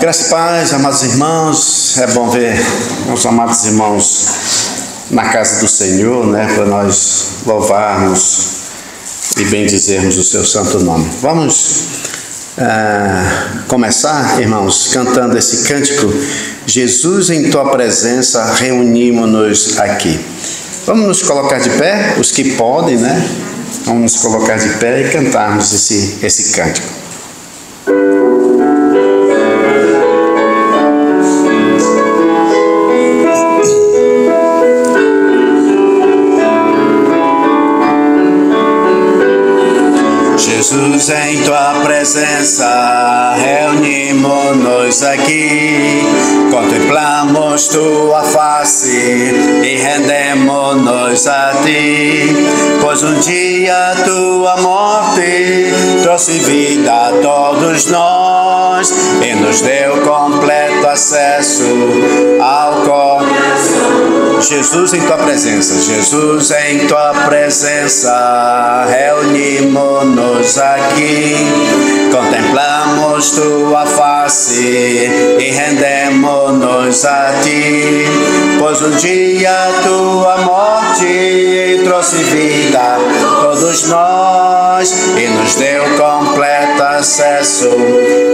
Graça e paz, amados irmãos. É bom ver meus amados irmãos na casa do Senhor, para nós louvarmos e bendizermos o seu santo nome. Vamos começar, irmãos, cantando esse cântico: Jesus, em tua presença reunimos-nos aqui. Vamos nos colocar de pé, os que podem, Vamos nos colocar de pé e cantarmos esse cântico. Jesus, em tua presença reunimos-nos aqui, contemplamos tua face e rendemos-nos a ti, pois um dia tua morte trouxe vida a todos nós e nos deu completo acesso ao coração. Jesus, em tua presença, Jesus, em tua presença reunimos-nos aqui, contemplamos tua face e rendemos-nos a ti, pois um dia tua morte trouxe vida a todos nós e nos deu completo acesso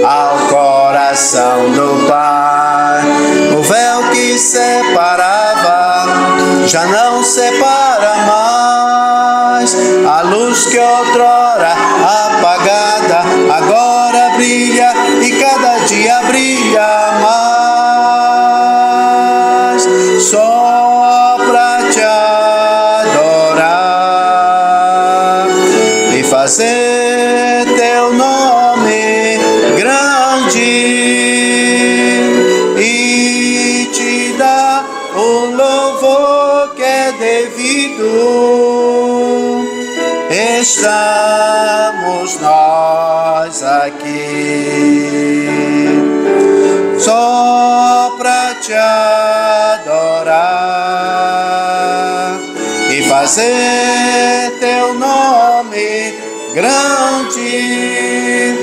ao coração do Pai. O véu que separava já não separa mais, a luz que outrora apagada agora brilha e cada dia brilha mais. Só pra te adorar e fazer teu nome grande e te dar o louvor que é devido, estamos nós aqui, só pra te adorar e fazer teu nome grande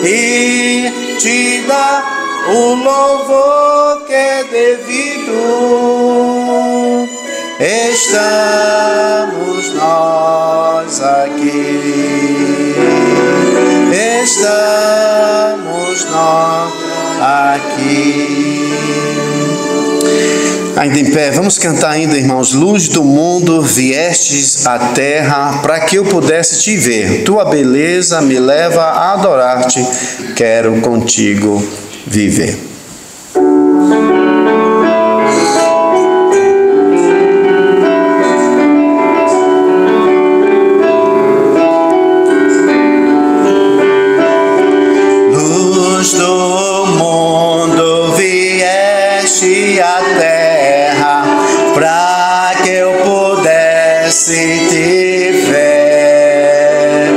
e te dar o louvor que é devido, estamos nós aqui, estamos nós aqui. Ainda em pé, vamos cantar ainda, irmãos. Luz do mundo, viestes à terra para que eu pudesse te ver. Tua beleza me leva a adorar-te, quero contigo viver. Luz do mundo, vieste à terra para que eu pudesse te ver.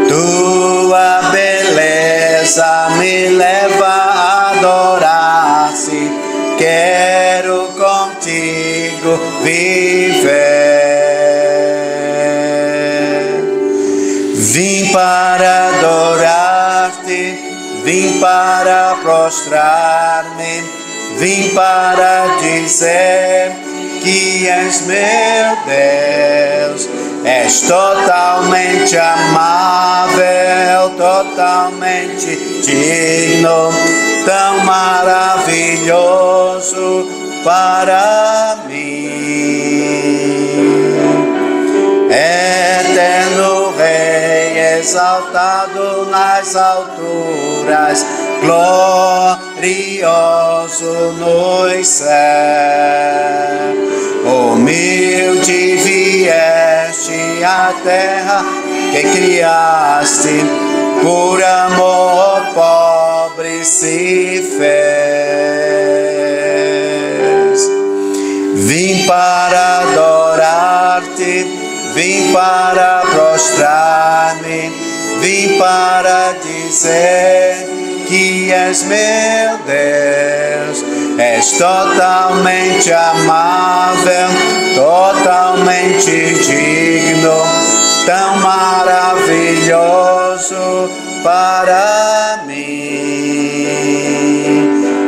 Tua beleza me leva a adorar-te, quero contigo viver. Vim para adorar-te, vim para prostrar-me, vim para dizer que és meu Deus. És totalmente amável, totalmente digno, tão maravilhoso para mim. Eterno Rei, exaltado nas alturas, glorioso nos céus. Humilde vieste à terra que criaste, por amor pobre se fez. Vim para adorar-te, vim para prostrar-me, vim para dizer que és meu Deus. És totalmente amável, totalmente digno, tão maravilhoso para mim.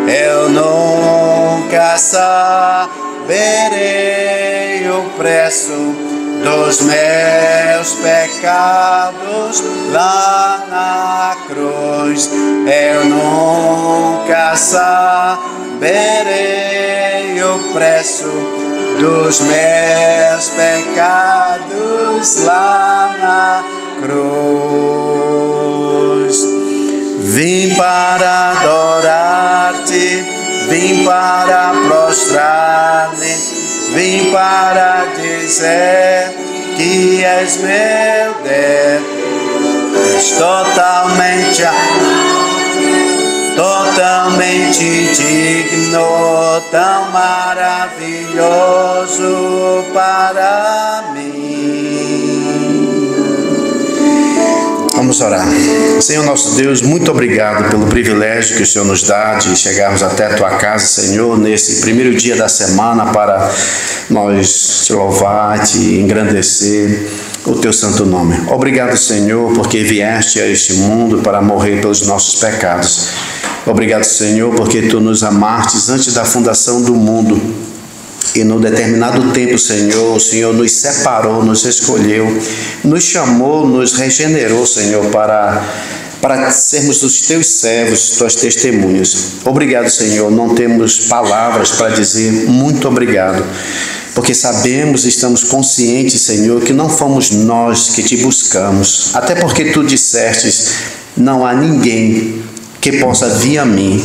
Eu nunca saberei o preço dos meus pecados lá na cruz. Eu nunca saberei o preço dos meus pecados lá na cruz. Vim para adorar-te, vim para prostrar-me, vim para dizer que és meu Deus, totalmente digno, tão maravilhoso para mim. Vamos orar. Senhor nosso Deus, muito obrigado pelo privilégio que o Senhor nos dá de chegarmos até a Tua casa, Senhor, nesse primeiro dia da semana para nós te louvar, te engrandecer o Teu santo nome. Obrigado, Senhor, porque vieste a este mundo para morrer pelos nossos pecados. Obrigado, Senhor, porque Tu nos amastes antes da fundação do mundo. E num determinado tempo, Senhor, o Senhor nos separou, nos escolheu, nos chamou, nos regenerou, Senhor, para sermos os Teus servos, Tuas testemunhas. Obrigado, Senhor, não temos palavras para dizer muito obrigado, porque sabemos, estamos conscientes, Senhor, que não fomos nós que Te buscamos, até porque Tu dissestes, não há ninguém que possa vir a mim,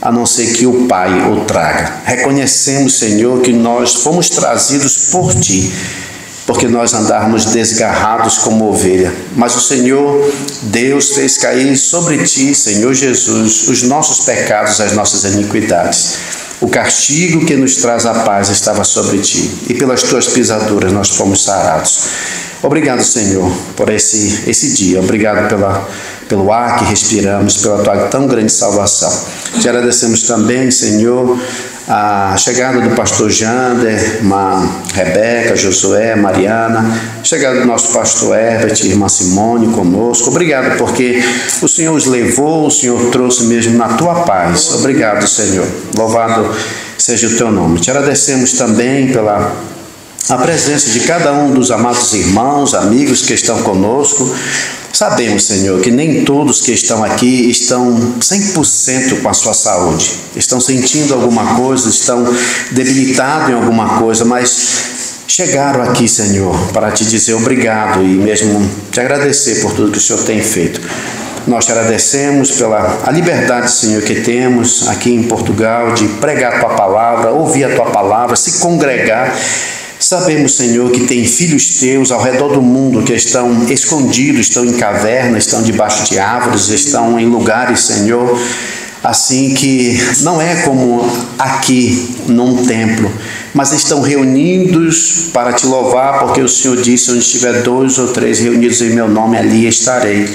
a não ser que o Pai o traga. Reconhecemos, Senhor, que nós fomos trazidos por Ti, porque nós andávamos desgarrados como ovelha. Mas o Senhor, Deus, fez cair sobre Ti, Senhor Jesus, os nossos pecados, as nossas iniquidades. O castigo que nos traz a paz estava sobre Ti, e pelas Tuas pisaduras nós fomos sarados. Obrigado, Senhor, por esse dia. Obrigado pelo ar que respiramos, pela Tua tão grande salvação. Te agradecemos também, Senhor, a chegada do pastor Jander, irmã Rebeca, Josué, Mariana, chegada do nosso pastor Herbert, irmã Simone conosco. Obrigado porque o Senhor os levou, o Senhor trouxe mesmo na Tua paz. Obrigado, Senhor. Louvado seja o Teu nome. Te agradecemos também pela a presença de cada um dos amados irmãos, amigos que estão conosco. Sabemos, Senhor, que nem todos que estão aqui estão 100% com a sua saúde. Estão sentindo alguma coisa, estão debilitados em alguma coisa, mas chegaram aqui, Senhor, para Te dizer obrigado e mesmo Te agradecer por tudo que o Senhor tem feito. Nós Te agradecemos pela a liberdade, Senhor, que temos aqui em Portugal de pregar a Tua palavra, ouvir a Tua palavra, se congregar. Sabemos, Senhor, que tem filhos Teus ao redor do mundo que estão escondidos, estão em cavernas, estão debaixo de árvores, estão em lugares, Senhor, assim que não é como aqui num templo, mas estão reunidos para Te louvar, porque o Senhor disse, onde estiver 2 ou 3 reunidos em Meu nome, ali estarei.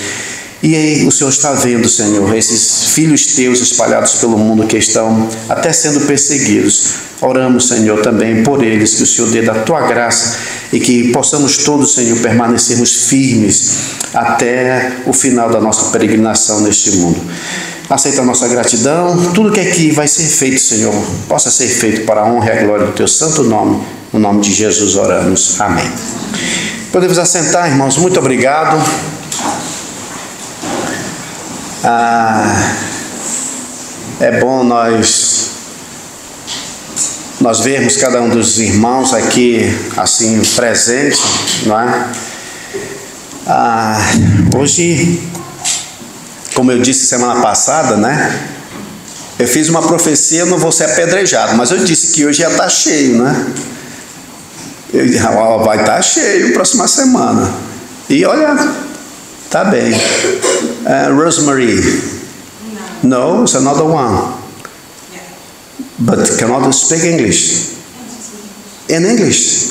E aí o Senhor está vendo, Senhor, esses filhos Teus espalhados pelo mundo que estão até sendo perseguidos. Oramos, Senhor, também por eles, que o Senhor dê da Tua graça e que possamos todos, Senhor, permanecermos firmes até o final da nossa peregrinação neste mundo. Aceita a nossa gratidão. Tudo que aqui vai ser feito, Senhor, possa ser feito para a honra e a glória do Teu santo nome. No nome de Jesus oramos. Amém. Podemos assentar, irmãos. Muito obrigado. É bom nós vermos cada um dos irmãos aqui assim presente, não é? Hoje, como eu disse semana passada, né? Eu fiz uma profecia, eu não vou ser apedrejado, mas eu disse que hoje já está cheio, né? Vai estar cheio próxima semana. E olha, tá bem. Rosemary. No, it's another one. But cannot speak English. In English.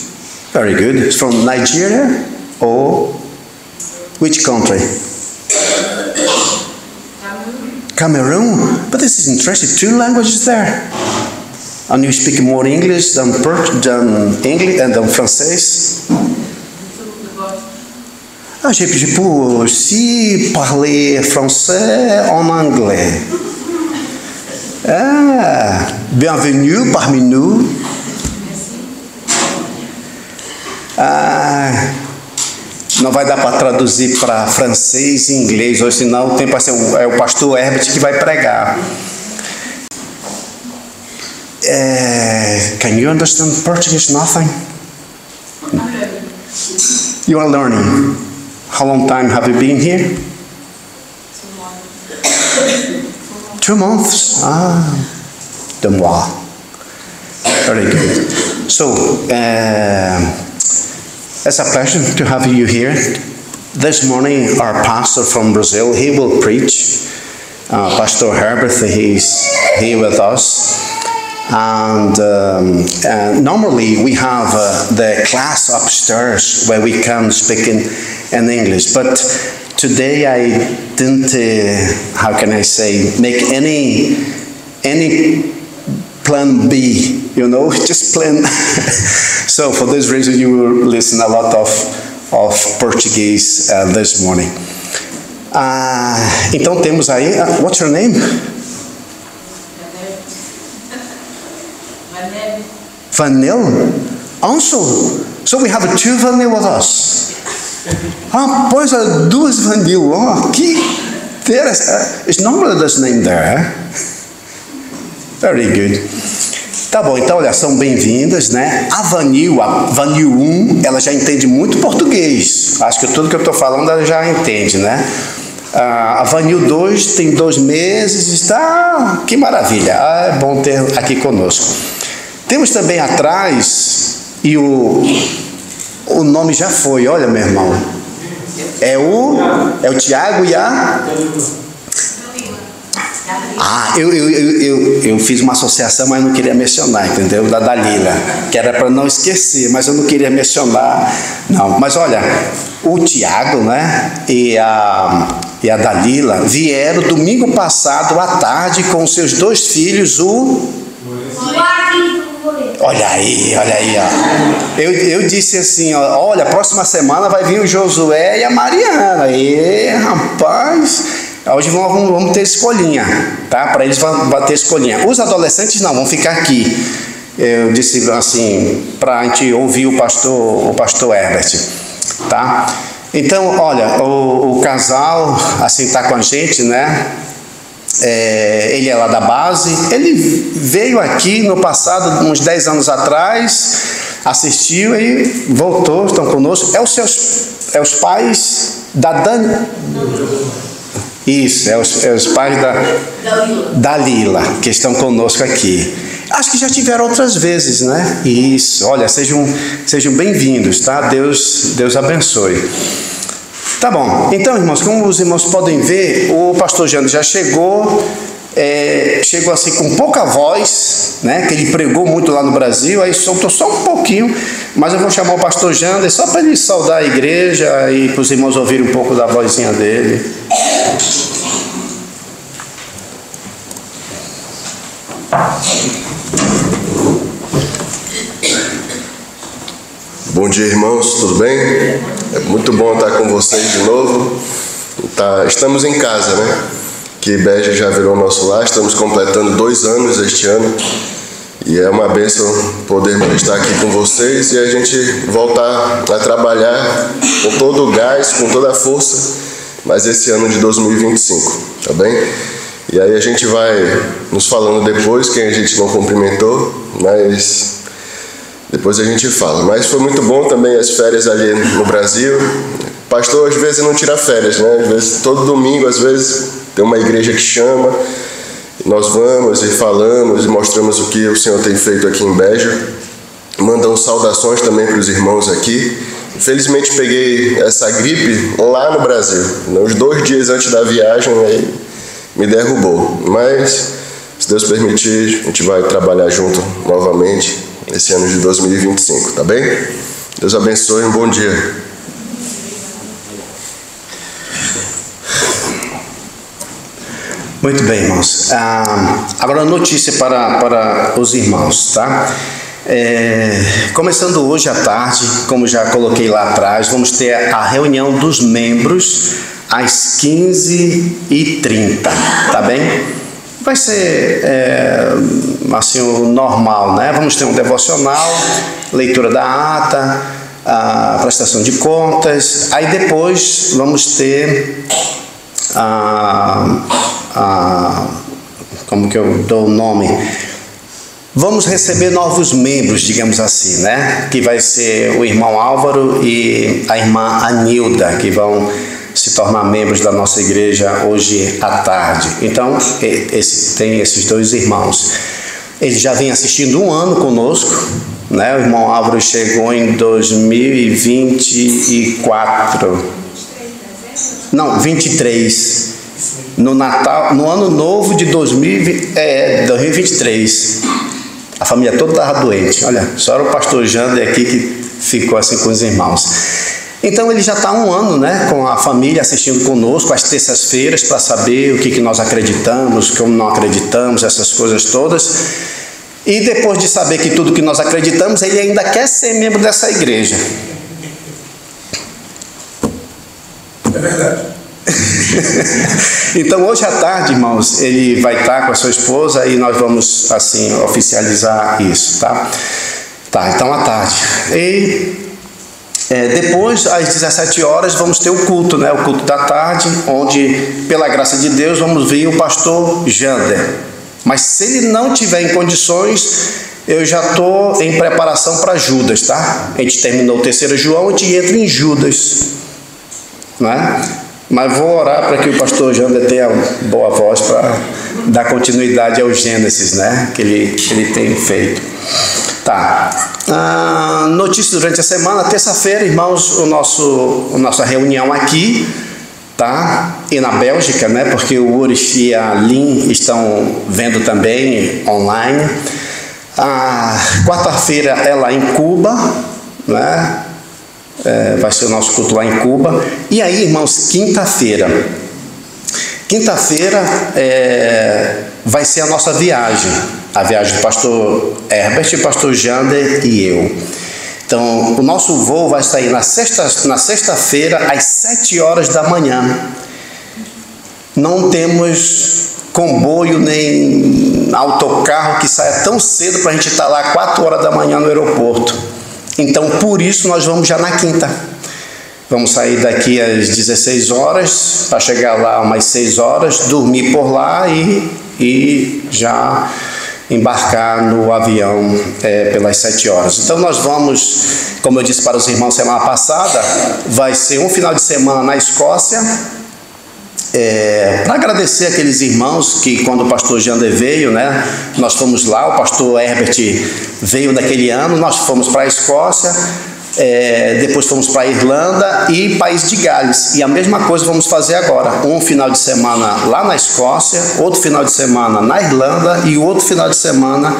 Very good. It's from Nigeria or which country? Cameroon. But this is interesting. 2 languages there. And you speak more English than English and than Francês. Ah, j'ai pu aussi parler français en anglais. Ah, bienvenue parmi nous. Ah, não vai dar para traduzir para francês e inglês, ou senão tem para ser o pastor Herbert que vai pregar. Can you understand Portuguese? Nothing? You are learning. How long time have you been here? 2 months. Ah, 2 mois. Very good. So, it's a pleasure to have you here. This morning, our pastor from Brazil, he will preach. Pastor Herbert, he's here with us. And normally we have the class upstairs where we can speak in English. But today I didn't, how can I say, make any plan B, you know, just plan. So for this reason you will listen a lot of Portuguese this morning. Então temos aí, what's your name? Vanille? Also, so we have 2 Vanille with us. Pois 2 Vanille. Oh, que interessante. It's normally this name there. Very good. Tá bom, então olha, são bem-vindas, né? A Vanille 1, ela já entende muito português. Acho que tudo que eu estou falando ela já entende, né? A Vanille 2 tem 2 meses, está... Que maravilha, é bom ter aqui conosco. Temos também atrás, e o nome já foi, olha meu irmão, é o Tiago e a... eu fiz uma associação, mas não queria mencionar, entendeu? Da Dalila, que era para não esquecer, mas eu não queria mencionar, não. Mas olha, o Tiago, né, e a Dalila vieram domingo passado à tarde com seus 2 filhos, Olha aí, ó. Eu disse assim, olha, próxima semana vai vir o Josué e a Mariana. E rapaz, hoje vamos ter escolinha, tá? Para eles vão ter escolinha. Os adolescentes não, vão ficar aqui. Eu disse assim, para a gente ouvir o pastor Herbert, tá? Então, olha, o casal assim tá com a gente, né? Ele é lá da base, ele veio aqui no passado, uns 10 anos atrás, assistiu e voltou, estão conosco. É os pais da Dani. Isso, os pais da Lila, que estão conosco aqui. Acho que já tiveram outras vezes, né? Isso, olha, sejam bem-vindos, tá? Deus abençoe. Tá bom, então irmãos, como os irmãos podem ver, o pastor Jânio já chegou assim com pouca voz, né, que ele pregou muito lá no Brasil, aí soltou só um pouquinho, mas eu vou chamar o pastor Jânio só para ele saudar a igreja e para os irmãos ouvirem um pouco da vozinha dele. Bom dia, irmãos, tudo bem? É muito bom estar com vocês de novo. Estamos em casa, né? Que Beja já virou nosso lar, estamos completando 2 anos este ano. E é uma bênção podermos estar aqui com vocês e a gente voltar a trabalhar com todo o gás, com toda a força, mas esse ano de 2025, tá bem? E aí a gente vai nos falando depois, quem a gente não cumprimentou, mas... depois a gente fala. Mas foi muito bom também as férias ali no Brasil. Pastor às vezes não tira férias, né? Às vezes, todo domingo, às vezes, tem uma igreja que chama. Nós vamos e falamos e mostramos o que o Senhor tem feito aqui em Beja. Mandam saudações também para os irmãos aqui. Infelizmente peguei essa gripe lá no Brasil. Uns 2 dias antes da viagem, aí me derrubou. Mas, se Deus permitir, a gente vai trabalhar junto novamente esse ano de 2025, tá bem? Deus abençoe e um bom dia. Muito bem, irmãos. Agora notícia para os irmãos, tá? Começando hoje à tarde, como já coloquei lá atrás, vamos ter a reunião dos membros às 15h30, tá bem? Vai ser assim o normal, né? Vamos ter um devocional, leitura da ata, a prestação de contas, aí depois vamos ter como que eu dou o nome? Vamos receber novos membros, digamos assim, né? Que vai ser o irmão Álvaro e a irmã Anilda, que vão se tornar membros da nossa igreja hoje à tarde. Então, tem esses dois irmãos. Eles já vêm assistindo 1 ano conosco, né? O irmão Álvaro chegou em 2024. Não, 23. No Natal, no ano novo de 2023. A família toda estava doente. Olha, só era o pastor Jander aqui que ficou assim com os irmãos. Então ele já está 1 ano, né, com a família assistindo conosco às terças-feiras para saber o que nós acreditamos, como não acreditamos, essas coisas todas. E depois de saber que tudo que nós acreditamos, ele ainda quer ser membro dessa igreja. É verdade. Então hoje à tarde, irmãos, ele vai estar com a sua esposa e nós vamos assim oficializar isso, tá? Tá, então à tarde. E depois às 17 horas vamos ter o culto, né? O culto da tarde, onde pela graça de Deus vamos ver o pastor Jander. Mas se ele não tiver em condições, eu já estou em preparação para Judas, tá? A gente terminou o 3 João, a gente entra em Judas, não é? Mas vou orar para que o pastor Jander tenha boa voz para dar continuidade ao Gênesis, né? Que ele tem feito. Tá. Notícias durante a semana. Terça-feira, irmãos, nossa reunião aqui, tá? E na Bélgica, né? Porque o Urs e a Lin estão vendo também online. Quarta-feira é lá em Cuba, né? Vai ser o nosso culto lá em Cuba. E aí, irmãos, quinta-feira vai ser a nossa viagem, a viagem do pastor Herbert, pastor Jander e eu. Então o nosso voo vai sair na sexta-feira às 7 horas da manhã. Não temos comboio nem autocarro que saia tão cedo para a gente estar lá 4 horas da manhã no aeroporto. Então, por isso, nós vamos já na quinta. Vamos sair daqui às 16 horas, para chegar lá umas 6 horas, dormir por lá e já embarcar no avião pelas 7 horas. Então, nós vamos, como eu disse para os irmãos semana passada, vai ser um final de semana na Escócia, para agradecer aqueles irmãos que quando o pastor Jander veio, né, nós fomos lá, o pastor Herbert veio naquele ano, nós fomos para a Escócia, depois fomos para a Irlanda e País de Gales, e a mesma coisa vamos fazer agora, um final de semana lá na Escócia, outro final de semana na Irlanda e outro final de semana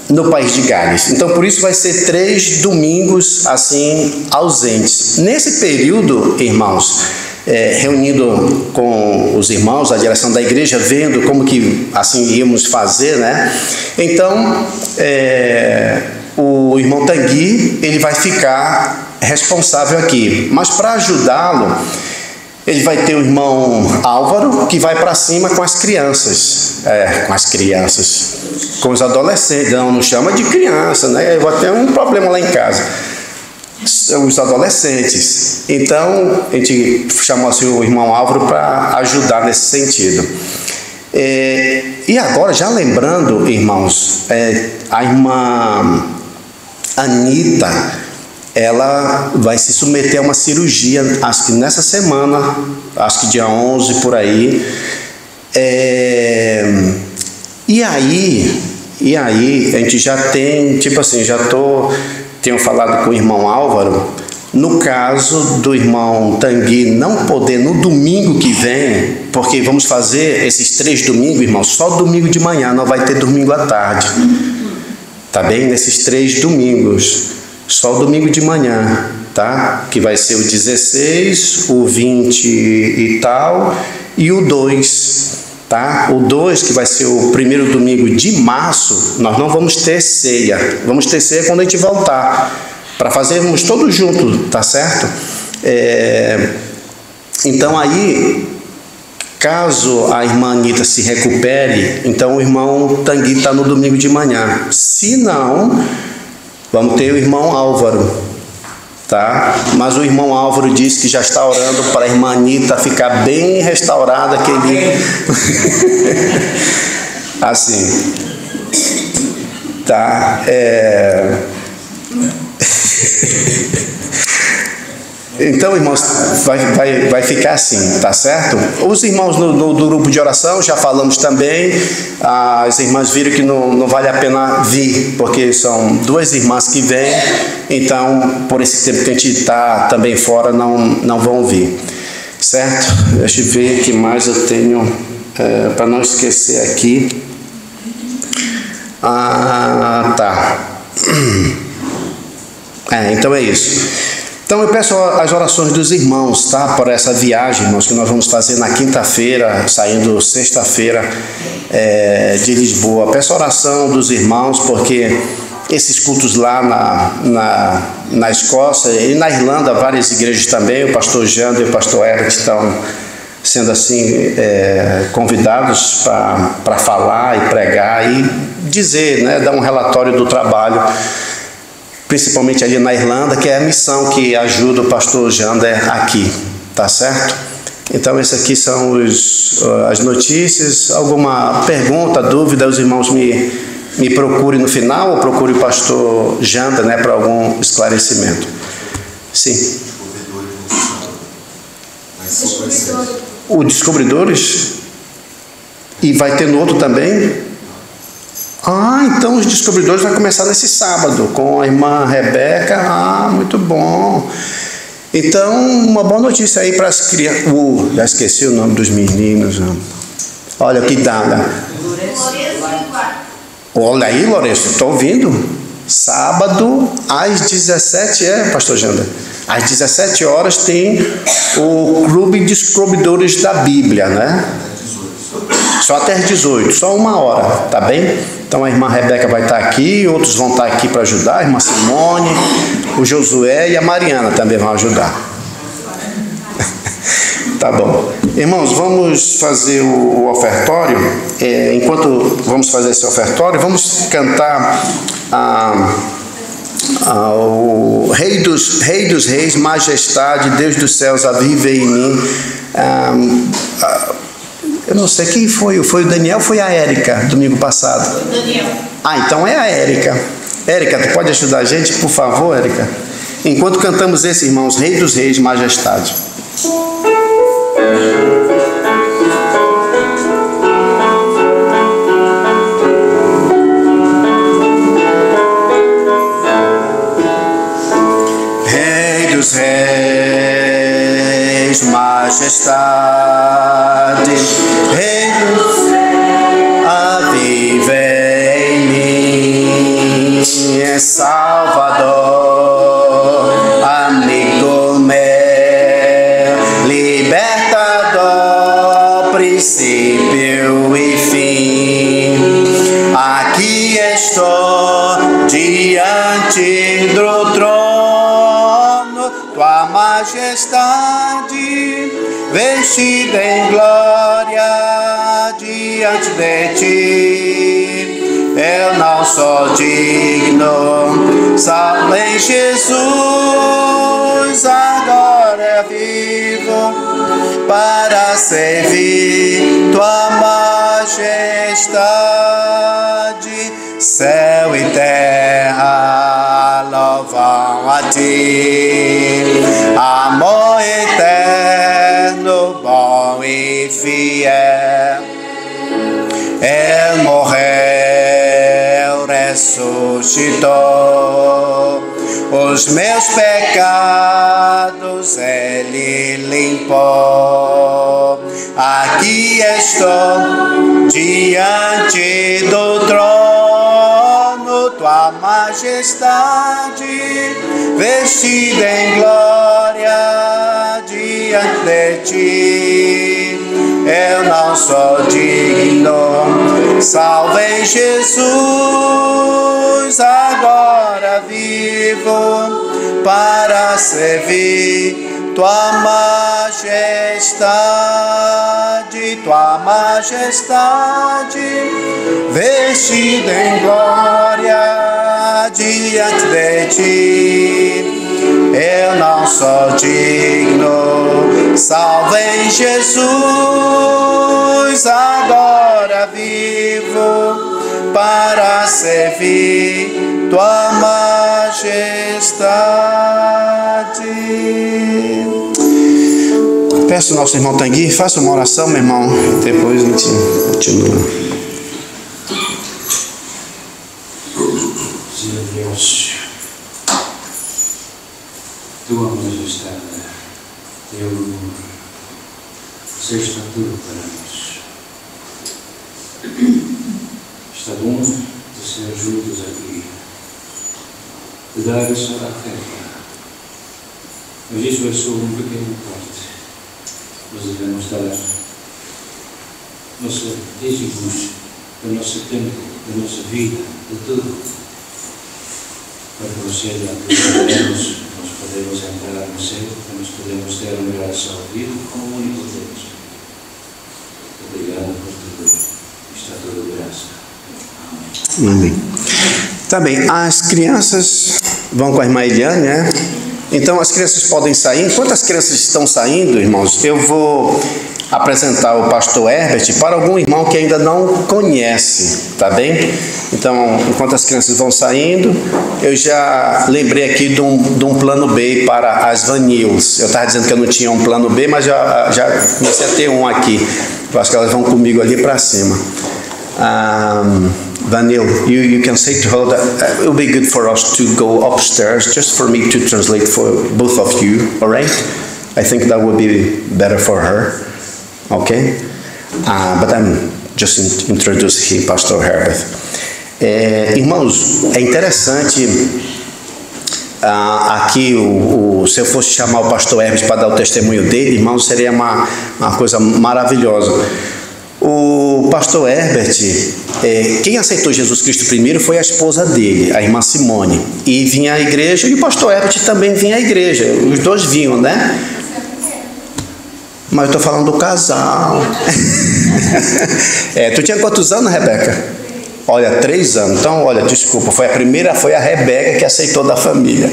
no País de Gales. Então por isso vai ser 3 domingos assim ausentes. Nesse período, irmãos, reunindo com os irmãos, a direção da igreja, vendo como que assim íamos fazer, né? Então o irmão Tanguy, ele vai ficar responsável aqui, mas para ajudá-lo, ele vai ter o irmão Álvaro, que vai para cima com as crianças, com os adolescentes. Não chama de criança, né? Eu vou ter um problema lá em casa. Os adolescentes. Então a gente chamou assim o irmão Álvaro para ajudar nesse sentido. E agora, já lembrando, irmãos, a irmã Anita, ela vai se submeter a uma cirurgia, acho que nessa semana, acho que dia 11 por aí. E aí a gente já tem, tipo assim, tenho falado com o irmão Álvaro, no caso do irmão Tanguy não poder no domingo que vem, porque vamos fazer esses 3 domingos, irmão, só domingo de manhã, não vai ter domingo à tarde, tá bem? Nesses 3 domingos, só domingo de manhã, tá? Que vai ser o 16, o 20 e tal, e o 2, tá? O 2, que vai ser o primeiro domingo de março, nós não vamos ter ceia. Vamos ter ceia quando a gente voltar, para fazermos todos juntos, tá certo? Então aí, caso a irmã Anita se recupere, então o irmão Tanguy está no domingo de manhã. Se não, vamos ter o irmão Álvaro, tá? Mas o irmão Álvaro disse que já está orando para a irmã Anita ficar bem restaurada, que ele... assim, tá? Então, irmãos, vai ficar assim, tá certo? Os irmãos do grupo de oração, já falamos também, as irmãs viram que não vale a pena vir, porque são 2 irmãs que vêm, então, por esse tempo que a gente está também fora, não vão vir, certo? Deixa eu ver o que mais eu tenho, para não esquecer aqui. Tá. Então é isso. Então eu peço as orações dos irmãos, tá? Por essa viagem, irmãos, que nós vamos fazer na quinta-feira, saindo sexta-feira de Lisboa. Peço a oração dos irmãos, porque esses cultos lá na Escócia e na Irlanda, várias igrejas também, o pastor Jander e o pastor Herbert estão sendo assim convidados para falar e pregar e dizer, né, dar um relatório do trabalho, principalmente ali na Irlanda, que é a missão que ajuda o pastor Jander aqui, tá certo? Então, esses aqui são as notícias. Alguma pergunta, dúvida, os irmãos me procurem no final, ou procure o pastor Jander, né, para algum esclarecimento. Sim. O Descobridores? E vai ter no outro também? Então os Descobridores vai começar nesse sábado, com a irmã Rebeca. Muito bom. Então, uma boa notícia aí para as crianças. Já esqueci o nome dos meninos. Olha que dá. Olha aí, Lourenço, estou ouvindo. Sábado, às 17, pastor Jander? Às 17 horas tem o Clube Descobridores da Bíblia, né? Só até às 18, só 1 hora, tá bem? Então a irmã Rebeca vai estar aqui, outros vão estar aqui para ajudar, a irmã Simone, o Josué e a Mariana também vão ajudar. Tá bom. Irmãos, vamos fazer o ofertório. Enquanto vamos fazer esse ofertório, vamos cantar o Rei dos Reis, Majestade, Deus dos céus, aviva em mim. Eu não sei quem foi o Daniel, foi a Érica, domingo passado. Foi o Daniel. Então é a Érica. Érica, tu pode ajudar a gente, por favor, Érica? Enquanto cantamos esse, irmãos, Rei dos Reis, Majestade. Rei dos Reis, Majestade, Rei dos Reis, aviva em mim, Salvador, amigo meu, libertador, princípio e fim. Aqui estou diante do trono, tua majestade, vestida em glória diante de ti. Eu não sou digno, salve em Jesus, agora vivo para servir tua majestade. Céu e terra louvam a ti, amor eterno, bom e fiel. Ele morreu, ressuscitou, os meus pecados ele limpou. Aqui estou diante do trono, tua majestade, vestida em glória diante de ti. eu não sou digno. Salve Jesus, agora vivo para servir tua majestade, vestido em glória diante de ti. Eu não sou digno. Salve Jesus, agora vivo para servir tua majestade. Peço ao nosso irmão Tanguy, faça uma oração, meu irmão, depois a gente continua. Senhor Deus, tua majestade, teu amor, seja tudo para nós. Está bom de ser juntos aqui, de dar essa oferta, mas isso é só um pequeno parte. Nós devemos dar nossos dízimos, do nosso tempo, da nossa vida, de tudo, para que você nós podemos entrar no céu, para nós podemos ter uma relação viva com o único Deus. Obrigado por tudo. Está tudo graça. Amém. Amém. Tá bem, as crianças vão com a irmã Eliane, né? Então as crianças podem sair. Enquanto as crianças estão saindo, irmãos, eu vou apresentar o pastor Herbert para algum irmão que ainda não conhece, tá bem? Então, enquanto as crianças vão saindo, eu já lembrei aqui de um plano B para as Vanils. Eu estava dizendo que eu não tinha um plano B, mas já comecei a ter um aqui. Eu acho que elas vão comigo ali para cima. Vanil, you can say to her that it will be good for us to go upstairs, just for me to translate for both of you, all right? I think that would be better for her, okay? But I'm just introducing here Pastor Herbert. Irmãos, é interessante aqui, se eu fosse chamar o pastor Herbert para dar o testemunho dele, irmãos, seria uma coisa maravilhosa. O pastor Herbert, quem aceitou Jesus Cristo primeiro foi a esposa dele, a irmã Simone, e vinha à igreja, e o pastor Herbert também vinha à igreja, os dois vinham, né? Mas eu estou falando do casal. Tu tinha quantos anos, Rebeca? Olha, 3 anos. Então, olha, desculpa, foi a Rebeca que aceitou da família.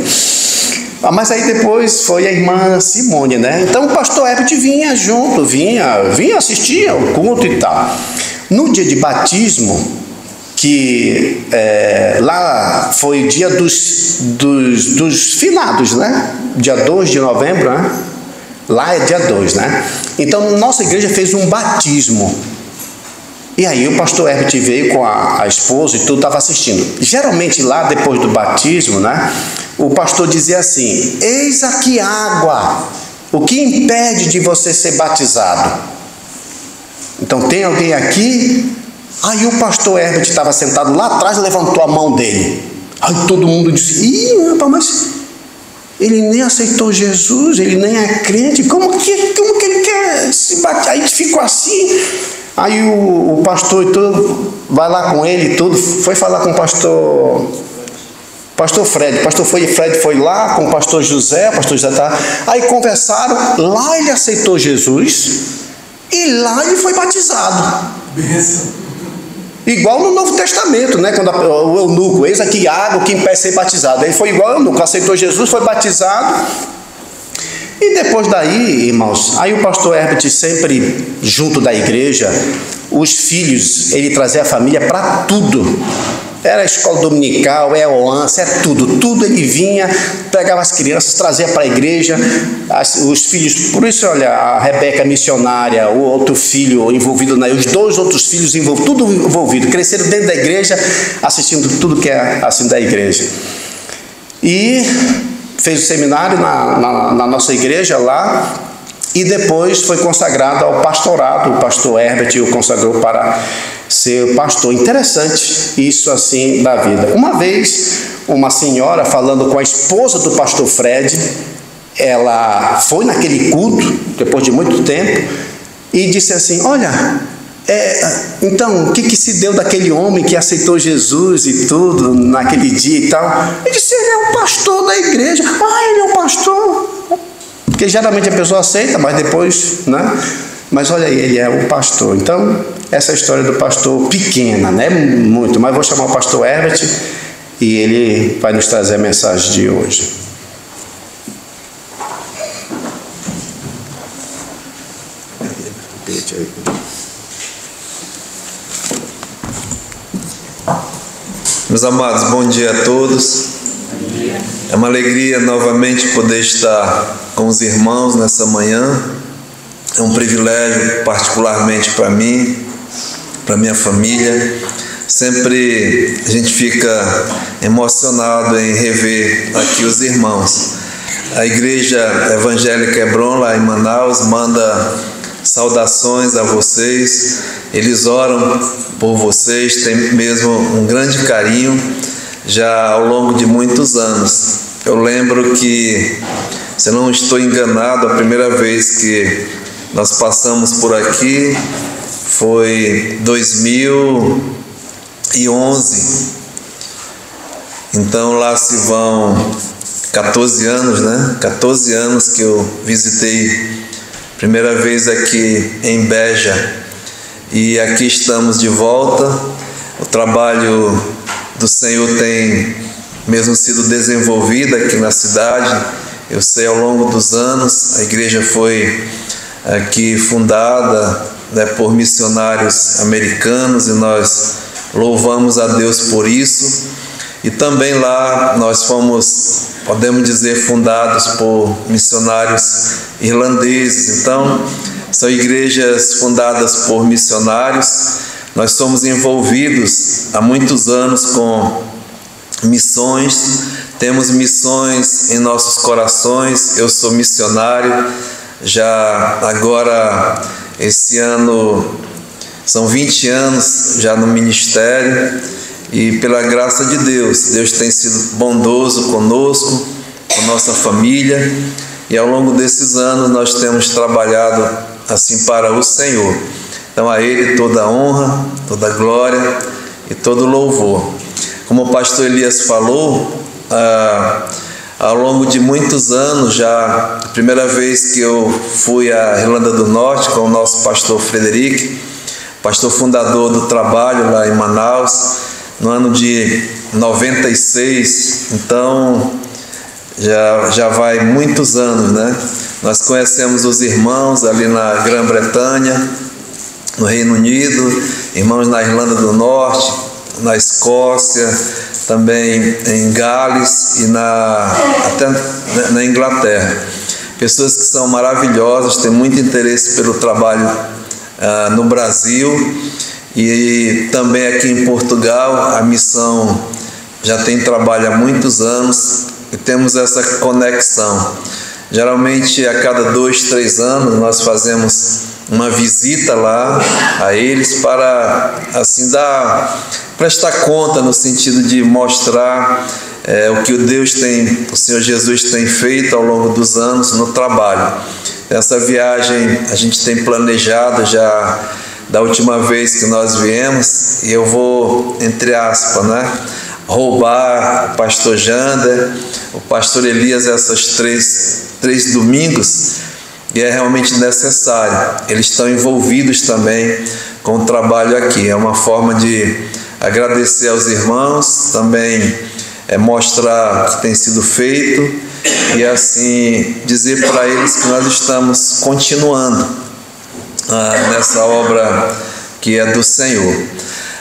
Mas aí depois foi a irmã Simone, né? Então o pastor Herbert vinha junto, vinha assistir ao culto e tal. No dia de batismo, que lá foi o dia dos finados, né? Dia 2 de novembro, né? Lá é dia 2, né? Então nossa igreja fez um batismo. E aí o pastor Herbert veio com a esposa e tudo, estava assistindo. Geralmente lá depois do batismo, né? O pastor dizia assim: eis aqui água, o que impede de você ser batizado? Então tem alguém aqui? Aí o pastor Herbert estava sentado lá atrás e levantou a mão dele. Aí todo mundo disse: ih, rapaz, mas ele nem aceitou Jesus, ele nem é crente, como que ele quer se batizar? Aí ficou assim. Aí o pastor e tudo, vai lá com ele e tudo, foi falar com o pastor Fred. Fred foi lá com o pastor José tá. Aí conversaram, lá ele aceitou Jesus e lá ele foi batizado. Benção. Igual no Novo Testamento, né? Quando o eunuco, eis aqui água, que impede de ser batizado. Ele foi igual ao eunuco, aceitou Jesus, foi batizado. E depois daí, irmãos, aí o pastor Herbert sempre junto da igreja, os filhos, ele trazia a família para tudo. Era escola dominical, OANS, tudo ele vinha, pegava as crianças, trazia para a igreja, os filhos, por isso olha, a Rebeca missionária, o outro filho envolvido, os 2 outros filhos envolvidos, tudo envolvido, cresceram dentro da igreja, assistindo tudo que é assim da igreja. E fez o seminário na nossa igreja lá, e depois foi consagrado ao pastorado. O pastor Herbert o consagrou para ser pastor. Interessante isso assim da vida. Uma vez, uma senhora falando com a esposa do pastor Fred, ela foi naquele culto, depois de muito tempo, e disse assim: olha, então, o que se deu daquele homem que aceitou Jesus e tudo, naquele dia e tal? Ele disse: ele é um pastor da igreja. Ah, ele é um pastor. Porque geralmente a pessoa aceita, mas depois, né? Mas olha aí, ele é um pastor. Então, essa é a história do pastor pequena, né? Muito. Mas vou chamar o pastor Herbert e ele vai nos trazer a mensagem de hoje. Meus amados, bom dia a todos. É uma alegria novamente poder estar com os irmãos nessa manhã. É um privilégio particularmente para mim, para minha família. Sempre a gente fica emocionado em rever aqui os irmãos. A Igreja Evangélica Hebron, lá em Manaus, manda saudações a vocês. Eles oram por vocês, tem mesmo um grande carinho já ao longo de muitos anos. Eu lembro que, se eu não estou enganado, a primeira vez que nós passamos por aqui foi 2011. Então lá se vão 14 anos, né? 14 anos que eu visitei primeira vez aqui em Beja. E aqui estamos de volta. O trabalho do Senhor tem mesmo sido desenvolvido aqui na cidade. Eu sei, ao longo dos anos, a igreja foi aqui fundada, né, por missionários americanos, e nós louvamos a Deus por isso. E também lá nós fomos, podemos dizer, fundados por missionários irlandeses. Então, são igrejas fundadas por missionários. Nós somos envolvidos há muitos anos com missões, temos missões em nossos corações. Eu sou missionário, já agora esse ano são 20 anos já no ministério, e pela graça de Deus, Deus tem sido bondoso conosco, com nossa família, e ao longo desses anos nós temos trabalhado assim para o Senhor. Então a Ele toda a honra, toda a glória e todo o louvor. Como o pastor Elias falou, ao longo de muitos anos já, a primeira vez que eu fui à Irlanda do Norte com o nosso pastor Frederico, pastor fundador do trabalho lá em Manaus, no ano de 96, então já vai muitos anos, né? Nós conhecemos os irmãos ali na Grã-Bretanha, no Reino Unido, irmãos na Irlanda do Norte, na Escócia, também em Gales e até na Inglaterra. Pessoas que são maravilhosas, têm muito interesse pelo trabalho no Brasil, e também aqui em Portugal. A missão já tem trabalho há muitos anos e temos essa conexão. Geralmente a cada 2, 3 anos nós fazemos uma visita lá a eles para assim prestar conta, no sentido de mostrar o que o Senhor Jesus tem feito ao longo dos anos no trabalho. Essa viagem a gente tem planejado já da última vez que nós viemos, e eu vou, entre aspas, né, roubar o pastor Jander, o pastor Elias, essas três domingos, e é realmente necessário. Eles estão envolvidos também com o trabalho aqui. É uma forma de agradecer aos irmãos, também mostrar o que tem sido feito, e assim dizer para eles que nós estamos continuando nessa obra que é do Senhor.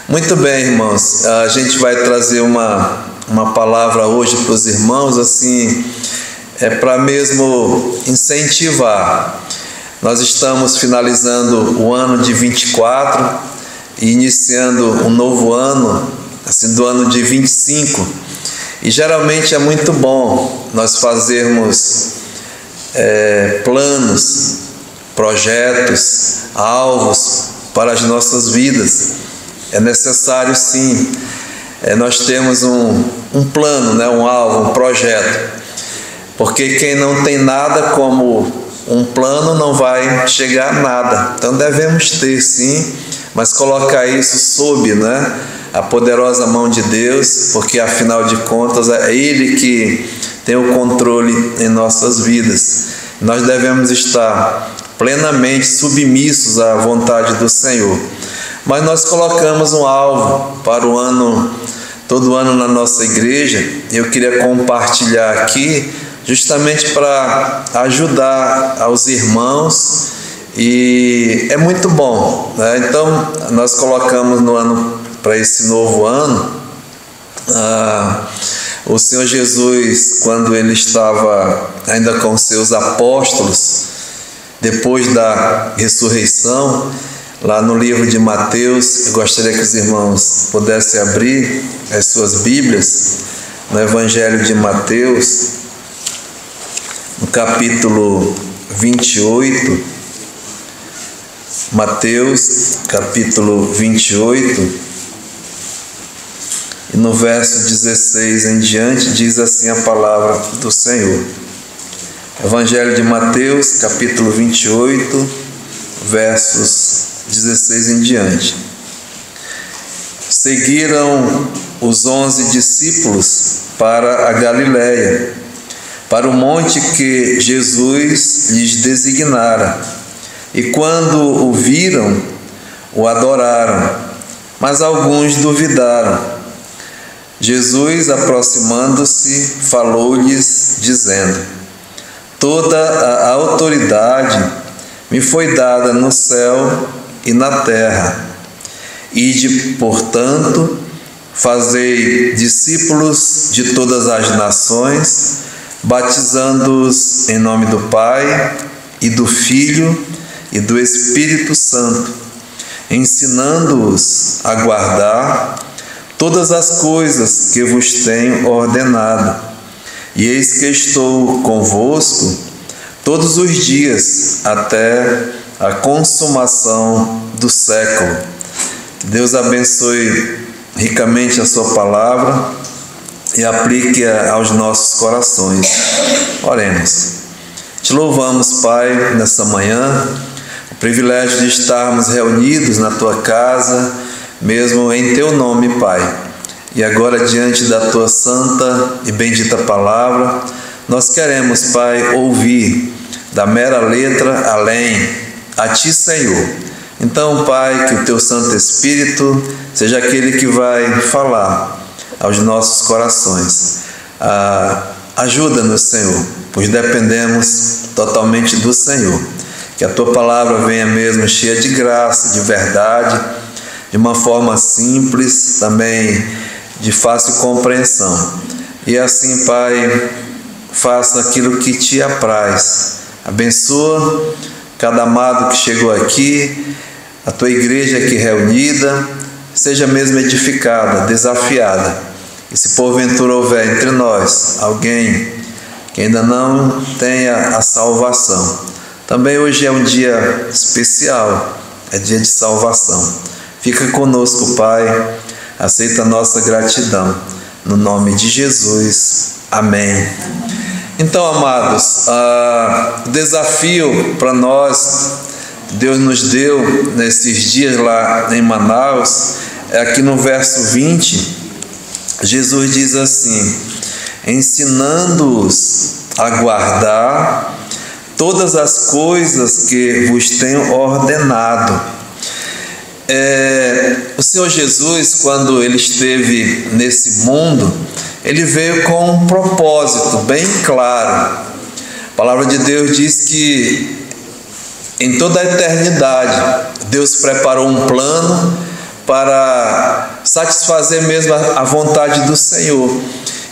Muito bem, irmãos, a gente vai trazer uma palavra hoje para os irmãos, assim, para mesmo incentivar. Nós estamos finalizando o ano de 24 e iniciando um novo ano, assim, do ano de 25. E geralmente é muito bom nós fazermos planos, projetos, alvos para as nossas vidas. É necessário, sim, nós temos um plano, né, um alvo, um projeto. Porque quem não tem nada como um plano não vai chegar a nada. Então devemos ter sim, mas colocar isso sob, né, a poderosa mão de Deus, porque afinal de contas é Ele que tem o controle em nossas vidas. Nós devemos estar plenamente submissos à vontade do Senhor. Mas nós colocamos um alvo para o ano, todo ano na nossa igreja. Eu queria compartilhar aqui, justamente para ajudar aos irmãos, e é muito bom, né? Então, nós colocamos no ano, para esse novo ano, o Senhor Jesus, quando Ele estava ainda com seus apóstolos, depois da ressurreição, lá no livro de Mateus, eu gostaria que os irmãos pudessem abrir as suas Bíblias, no Evangelho de Mateus, no capítulo 28, Mateus, capítulo 28, e no verso 16 em diante, diz assim a palavra do Senhor. Evangelho de Mateus, capítulo 28, versos 16 em diante. Seguiram os 11 discípulos para a Galiléia, para o monte que Jesus lhes designara. E quando o viram, o adoraram, mas alguns duvidaram. Jesus, aproximando-se, falou-lhes, dizendo: Toda a autoridade me foi dada no céu e na terra. Ide, portanto, fazei discípulos de todas as nações, batizando-os em nome do Pai e do Filho e do Espírito Santo, ensinando-os a guardar todas as coisas que vos tenho ordenado. E eis que estou convosco todos os dias até a consumação do século. Que Deus abençoe ricamente a sua palavra e aplique-a aos nossos corações. Oremos. Te louvamos, Pai, nessa manhã, o privilégio de estarmos reunidos na Tua casa, mesmo em Teu nome, Pai. E agora, diante da Tua santa e bendita palavra, nós queremos, Pai, ouvir da mera letra além, a Ti, Senhor. Então, Pai, que o Teu Santo Espírito seja aquele que vai falar aos nossos corações. Ajuda-nos, Senhor, pois dependemos totalmente do Senhor. Que a Tua palavra venha mesmo cheia de graça, de verdade, de uma forma simples, também de fácil compreensão. E assim, Pai, faça aquilo que Te apraz. Abençoa cada amado que chegou aqui, a Tua igreja aqui reunida, seja mesmo edificada, desafiada. E se porventura houver entre nós alguém que ainda não tenha a salvação, também hoje é um dia especial, é dia de salvação. Fica conosco, Pai, aceita a nossa gratidão, no nome de Jesus, amém. Então, amados, o desafio para nós, Deus nos deu nesses dias lá em Manaus, é aqui no verso 20, Jesus diz assim: ensinando-os a guardar todas as coisas que vos tenho ordenado. O Senhor Jesus, quando Ele esteve nesse mundo, Ele veio com um propósito bem claro. A palavra de Deus diz que em toda a eternidade Deus preparou um plano para satisfazer mesmo a vontade do Senhor,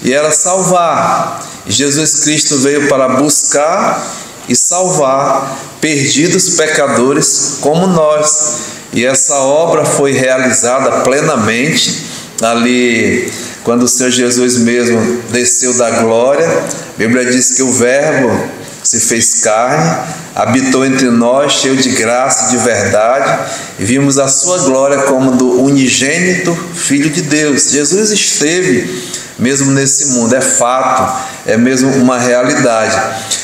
e era salvar. E Jesus Cristo veio para buscar e salvar perdidos pecadores como nós. E essa obra foi realizada plenamente ali quando o Senhor Jesus mesmo desceu da glória. A Bíblia diz que o Verbo se fez carne, habitou entre nós, cheio de graça e de verdade, e vimos a sua glória como do unigênito Filho de Deus. Jesus esteve mesmo nesse mundo, é fato, é mesmo uma realidade.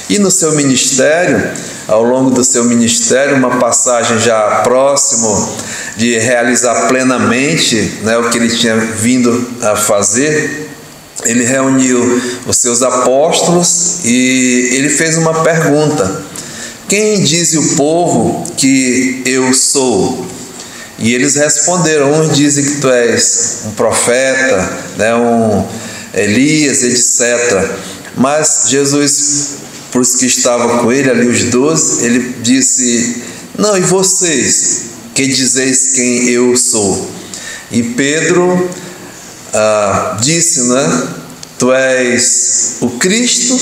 E no seu ministério, ao longo do seu ministério, uma passagem já próximo de realizar plenamente, né, o que ele tinha vindo a fazer. Ele reuniu os seus apóstolos e ele fez uma pergunta: quem diz o povo que eu sou? E eles responderam: uns dizem que tu és um profeta, né, um Elias, etc. Mas Jesus, para os que estavam com ele, ali os 12, ele disse: não, e vocês, que dizeis quem eu sou? E Pedro disse, né, tu és o Cristo,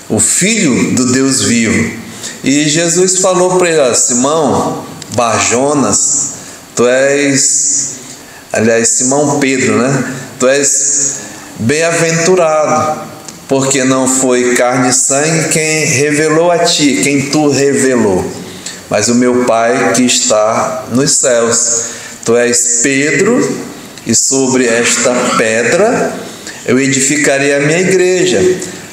o Filho do Deus vivo. E Jesus falou para ele: Simão Barjonas, tu és, aliás, Simão Pedro, né? Tu és bem-aventurado, porque não foi carne e sangue quem revelou a ti, quem tu revelou, mas o meu Pai que está nos céus. Tu és Pedro, e sobre esta pedra eu edificarei a minha igreja,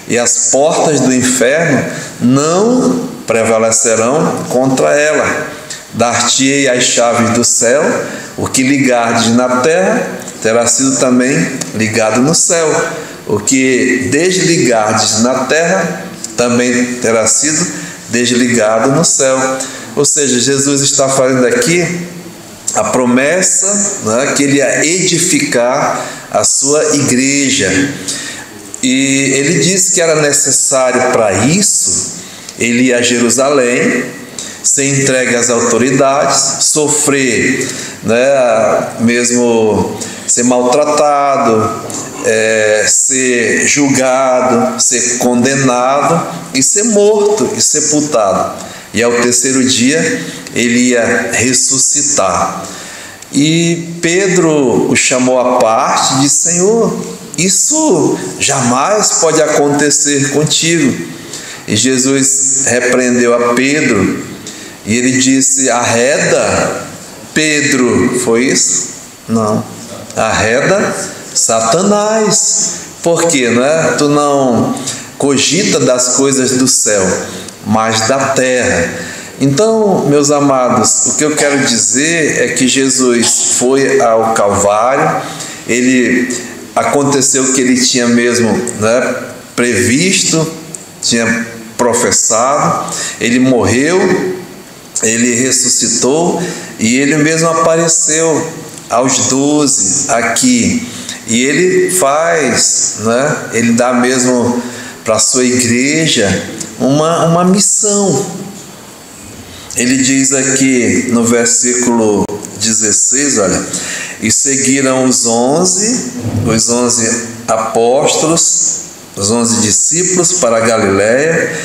e as portas do inferno não prevalecerão contra ela. Dar-te-ei as chaves do céu, o que ligardes na terra terá sido também ligado no céu, o que desligardes na terra também terá sido desligado no céu. Ou seja, Jesus está fazendo aqui a promessa, né, que ele ia edificar a sua igreja. E ele disse que era necessário para isso ele ir a Jerusalém, ser entregue às autoridades, sofrer, né, mesmo ser maltratado, ser julgado, ser condenado e ser morto e sepultado. E ao terceiro dia ele ia ressuscitar. E Pedro o chamou à parte e disse: Senhor, isso jamais pode acontecer contigo. E Jesus repreendeu a Pedro e ele disse: arreda, Pedro. Foi isso? Não. Arreda, Satanás. Por quê? Né? Tu não cogita das coisas do céu, mas da terra. Então, meus amados, o que eu quero dizer é que Jesus foi ao Calvário, aconteceu o que ele tinha mesmo, né, previsto, tinha professado, ele morreu, ele ressuscitou e ele mesmo apareceu aos 12 aqui. E ele faz, né, ele dá mesmo para a sua igreja uma missão. Ele diz aqui no versículo 16, olha: e seguiram os 11 apóstolos, os 11 discípulos para a Galiléia,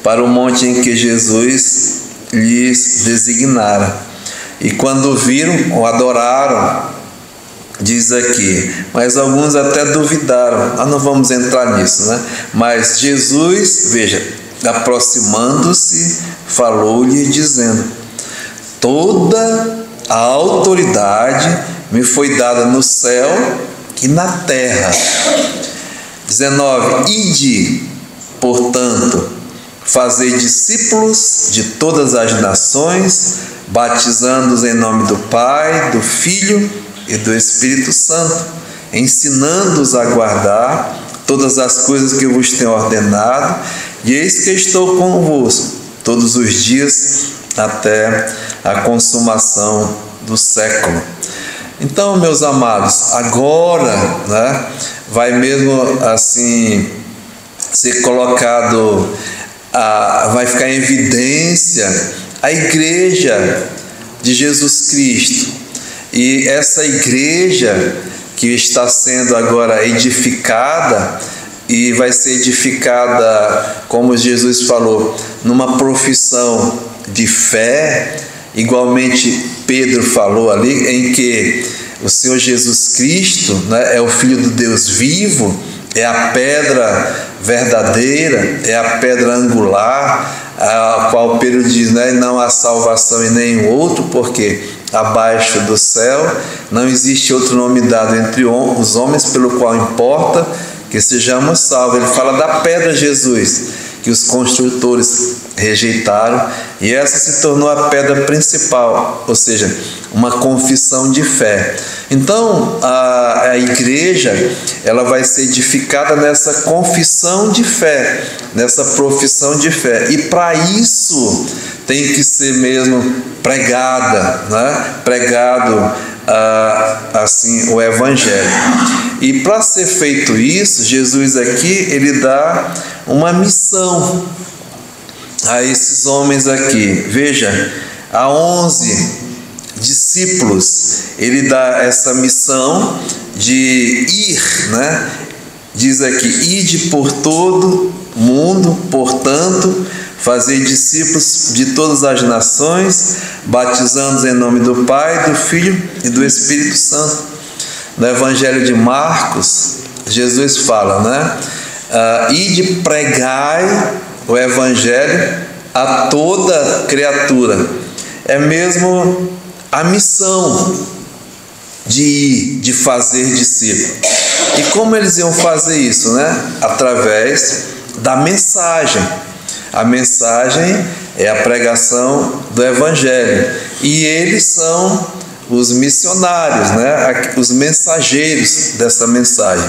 para o monte em que Jesus lhes designara. E quando viram, o adoraram. Diz aqui, mas alguns até duvidaram. Nós não vamos entrar nisso, né? Mas Jesus, veja, aproximando-se, falou-lhe dizendo: toda a autoridade me foi dada no céu e na terra. 19. Ide, portanto, fazei discípulos de todas as nações, batizando-os em nome do Pai, do Filho e do Espírito Santo, ensinando-os a guardar todas as coisas que eu vos tenho ordenado, e eis que estou convosco todos os dias até a consumação do século. Então, meus amados, agora, né, vai mesmo assim ser colocado, vai ficar em evidência a igreja de Jesus Cristo. E essa igreja que está sendo agora edificada, e vai ser edificada, como Jesus falou, numa profissão de fé, igualmente Pedro falou ali, em que o Senhor Jesus Cristo, né, é o Filho do Deus vivo, é a pedra verdadeira, é a pedra angular, a qual Pedro diz, né, não há salvação em nenhum outro, porque abaixo do céu não existe outro nome dado entre os homens pelo qual importa que sejamos salvos. Ele fala da pedra Jesus, que os construtores rejeitaram, e essa se tornou a pedra principal, ou seja, uma confissão de fé. Então, a igreja, ela vai ser edificada nessa confissão de fé, nessa profissão de fé, e para isso tem que ser mesmo pregada, né? Pregado assim o Evangelho. E para ser feito isso, Jesus aqui, ele dá uma missão a esses homens aqui. Veja, a 11 discípulos, ele dá essa missão de ir, né? Diz aqui: ide por todo mundo, portanto, fazer discípulos de todas as nações, batizando-os em nome do Pai, do Filho e do Espírito Santo. No Evangelho de Marcos, Jesus fala, né? Ide pregai o Evangelho a toda criatura. É mesmo a missão de ir, de fazer discípulo. E como eles iam fazer isso, né? Através da mensagem. A mensagem é a pregação do Evangelho. E eles são os missionários, né? Os mensageiros dessa mensagem.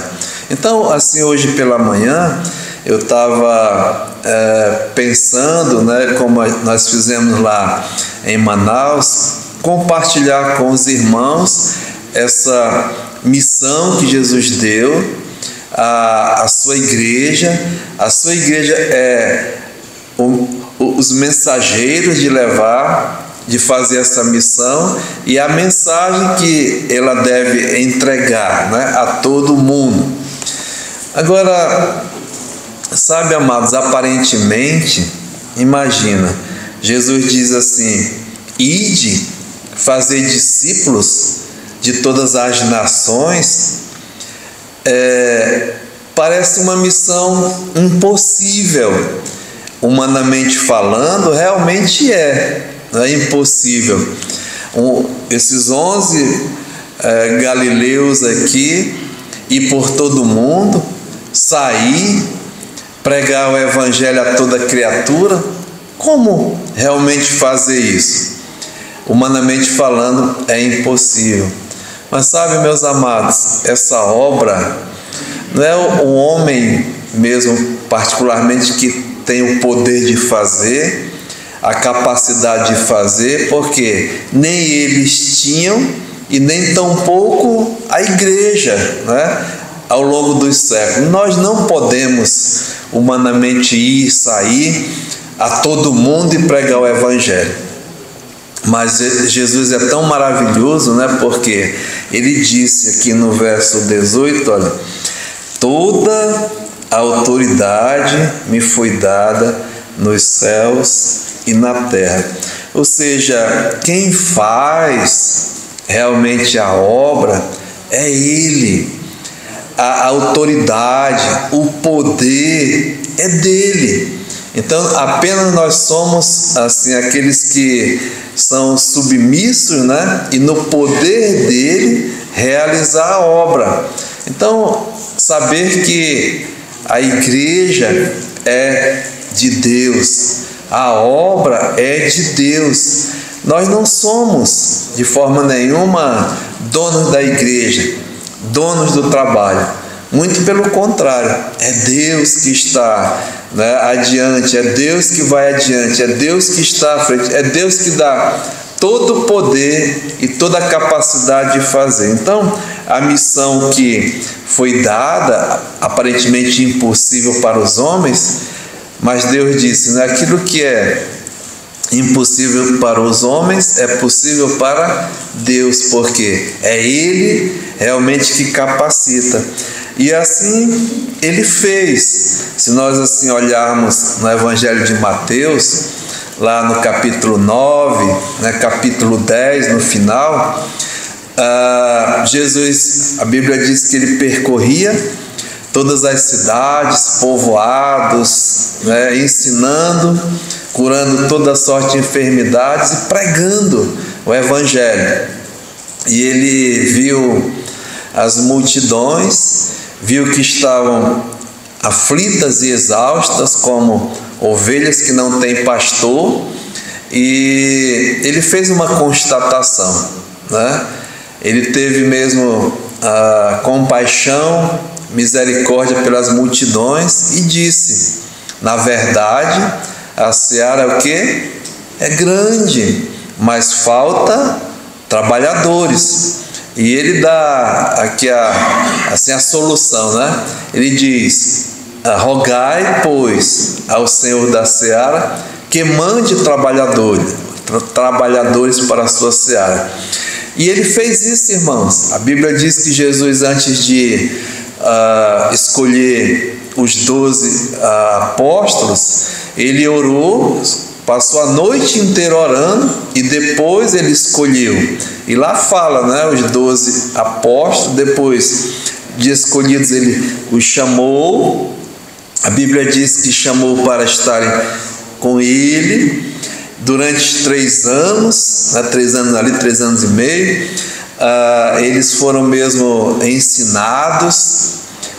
Então, assim, hoje pela manhã, eu estava pensando, né, como nós fizemos lá em Manaus, compartilhar com os irmãos essa missão que Jesus deu à sua igreja. A sua igreja é os mensageiros de levar, de fazer essa missão, e a mensagem que ela deve entregar, né, a todo mundo. Agora, sabe, amados, aparentemente, imagina, Jesus diz assim: ide, fazer discípulos de todas as nações. Parece uma missão impossível. Humanamente falando, realmente é impossível. Esses 11 galileus aqui, ir por todo mundo, sair, pregar o Evangelho a toda criatura, como realmente fazer isso? Humanamente falando, é impossível. Mas sabe, meus amados, essa obra não é o homem mesmo, particularmente, que tem o poder de fazer, a capacidade de fazer, porque nem eles tinham e nem tampouco a igreja, né? Ao longo dos séculos. Nós não podemos humanamente ir, sair a todo mundo e pregar o Evangelho. Mas Jesus é tão maravilhoso, né? Porque ele disse aqui no verso 18, olha: toda a autoridade me foi dada nos céus e na terra. Ou seja, quem faz realmente a obra é Ele. A autoridade, o poder é dele. Então, apenas nós somos assim aqueles que são submissos, né? E no poder dele realizar a obra. Então, saber que a igreja é de Deus, a obra é de Deus. Nós não somos de forma nenhuma donos da igreja, donos do trabalho. Muito pelo contrário, é Deus que está, né, adiante, é Deus que vai adiante, é Deus que está à frente, é Deus que dá todo o poder e toda a capacidade de fazer. Então, a missão que foi dada, aparentemente impossível para os homens, mas Deus disse, né, aquilo que é impossível para os homens é possível para Deus, porque é Ele realmente que capacita. E assim Ele fez. Se nós assim olharmos no Evangelho de Mateus, lá no capítulo 9, né, capítulo 10, no final, Jesus, a Bíblia diz que Ele percorria todas as cidades, povoados, né, ensinando, curando toda sorte de enfermidades e pregando o Evangelho. E Ele viu as multidões, viu que estavam aflitas e exaustas, como ovelhas que não têm pastor, e ele fez uma constatação, né? Ele teve mesmo compaixão, misericórdia pelas multidões e disse: na verdade, a seara é o quê? É grande, mas falta trabalhadores. E ele dá aqui a solução, né? Ele diz: rogai, pois, ao Senhor da seara que mande trabalhadores para a sua seara. E ele fez isso, irmãos. A Bíblia diz que Jesus, antes de escolher os 12 apóstolos, ele orou, passou a noite inteira orando e depois ele escolheu. E lá fala, né, os 12 apóstolos, depois de escolhidos ele os chamou. A Bíblia diz que chamou para estarem com ele durante 3 anos, né, 3 anos ali, 3 anos e meio. Eles foram mesmo ensinados,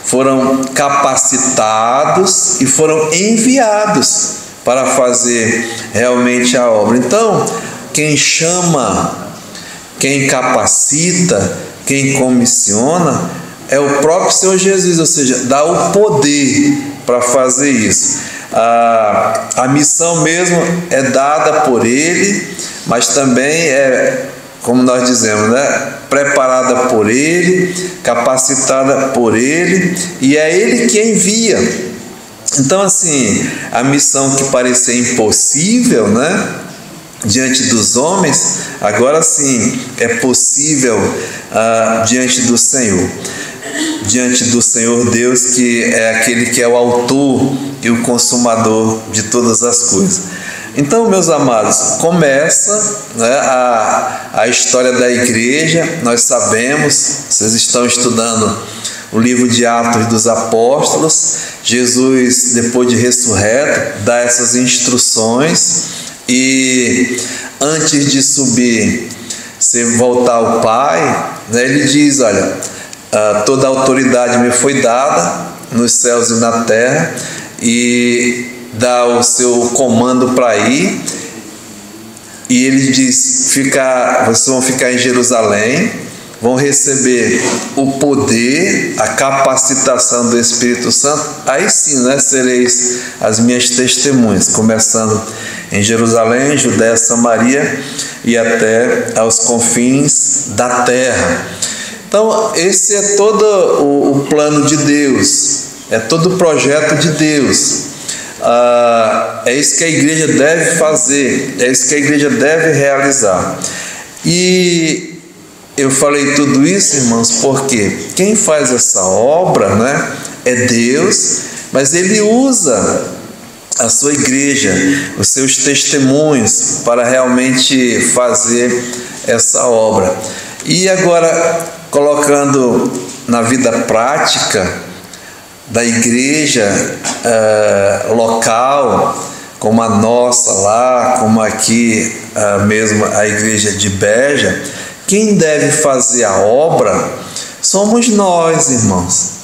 foram capacitados e foram enviados para fazer realmente a obra. Então, quem chama, quem capacita, quem comissiona é o próprio Senhor Jesus, ou seja, dá o poder para fazer isso. A missão mesmo é dada por Ele, mas também é, como nós dizemos, né, preparada por Ele, capacitada por Ele, e é Ele que envia. Então, assim, a missão que parecia impossível, né, diante dos homens, agora sim é possível diante do Senhor. Diante do Senhor Deus, que é aquele que é o autor e o consumador de todas as coisas. Então, meus amados, começa, né, a história da igreja. Nós sabemos, vocês estão estudando o livro de Atos dos Apóstolos. Jesus, depois de ressurreto, dá essas instruções e antes de subir, se voltar ao Pai, né, ele diz: olha, toda a autoridade me foi dada nos céus e na terra, e dá o seu comando para ir. E ele diz: vocês vão ficar em Jerusalém, vão receber o poder, a capacitação do Espírito Santo. Aí sim, né, sereis as minhas testemunhas, começando em Jerusalém, Judéia, Samaria e até aos confins da terra. Então, esse é todo o plano de Deus, é todo o projeto de Deus. É isso que a igreja deve fazer, é isso que a igreja deve realizar. E eu falei tudo isso, irmãos, porque quem faz essa obra, né, é Deus, mas Ele usa a sua igreja, os seus testemunhos, para realmente fazer essa obra. E agora, colocando na vida prática da igreja local, como a nossa lá, como aqui mesmo a igreja de Beja, quem deve fazer a obra somos nós, irmãos.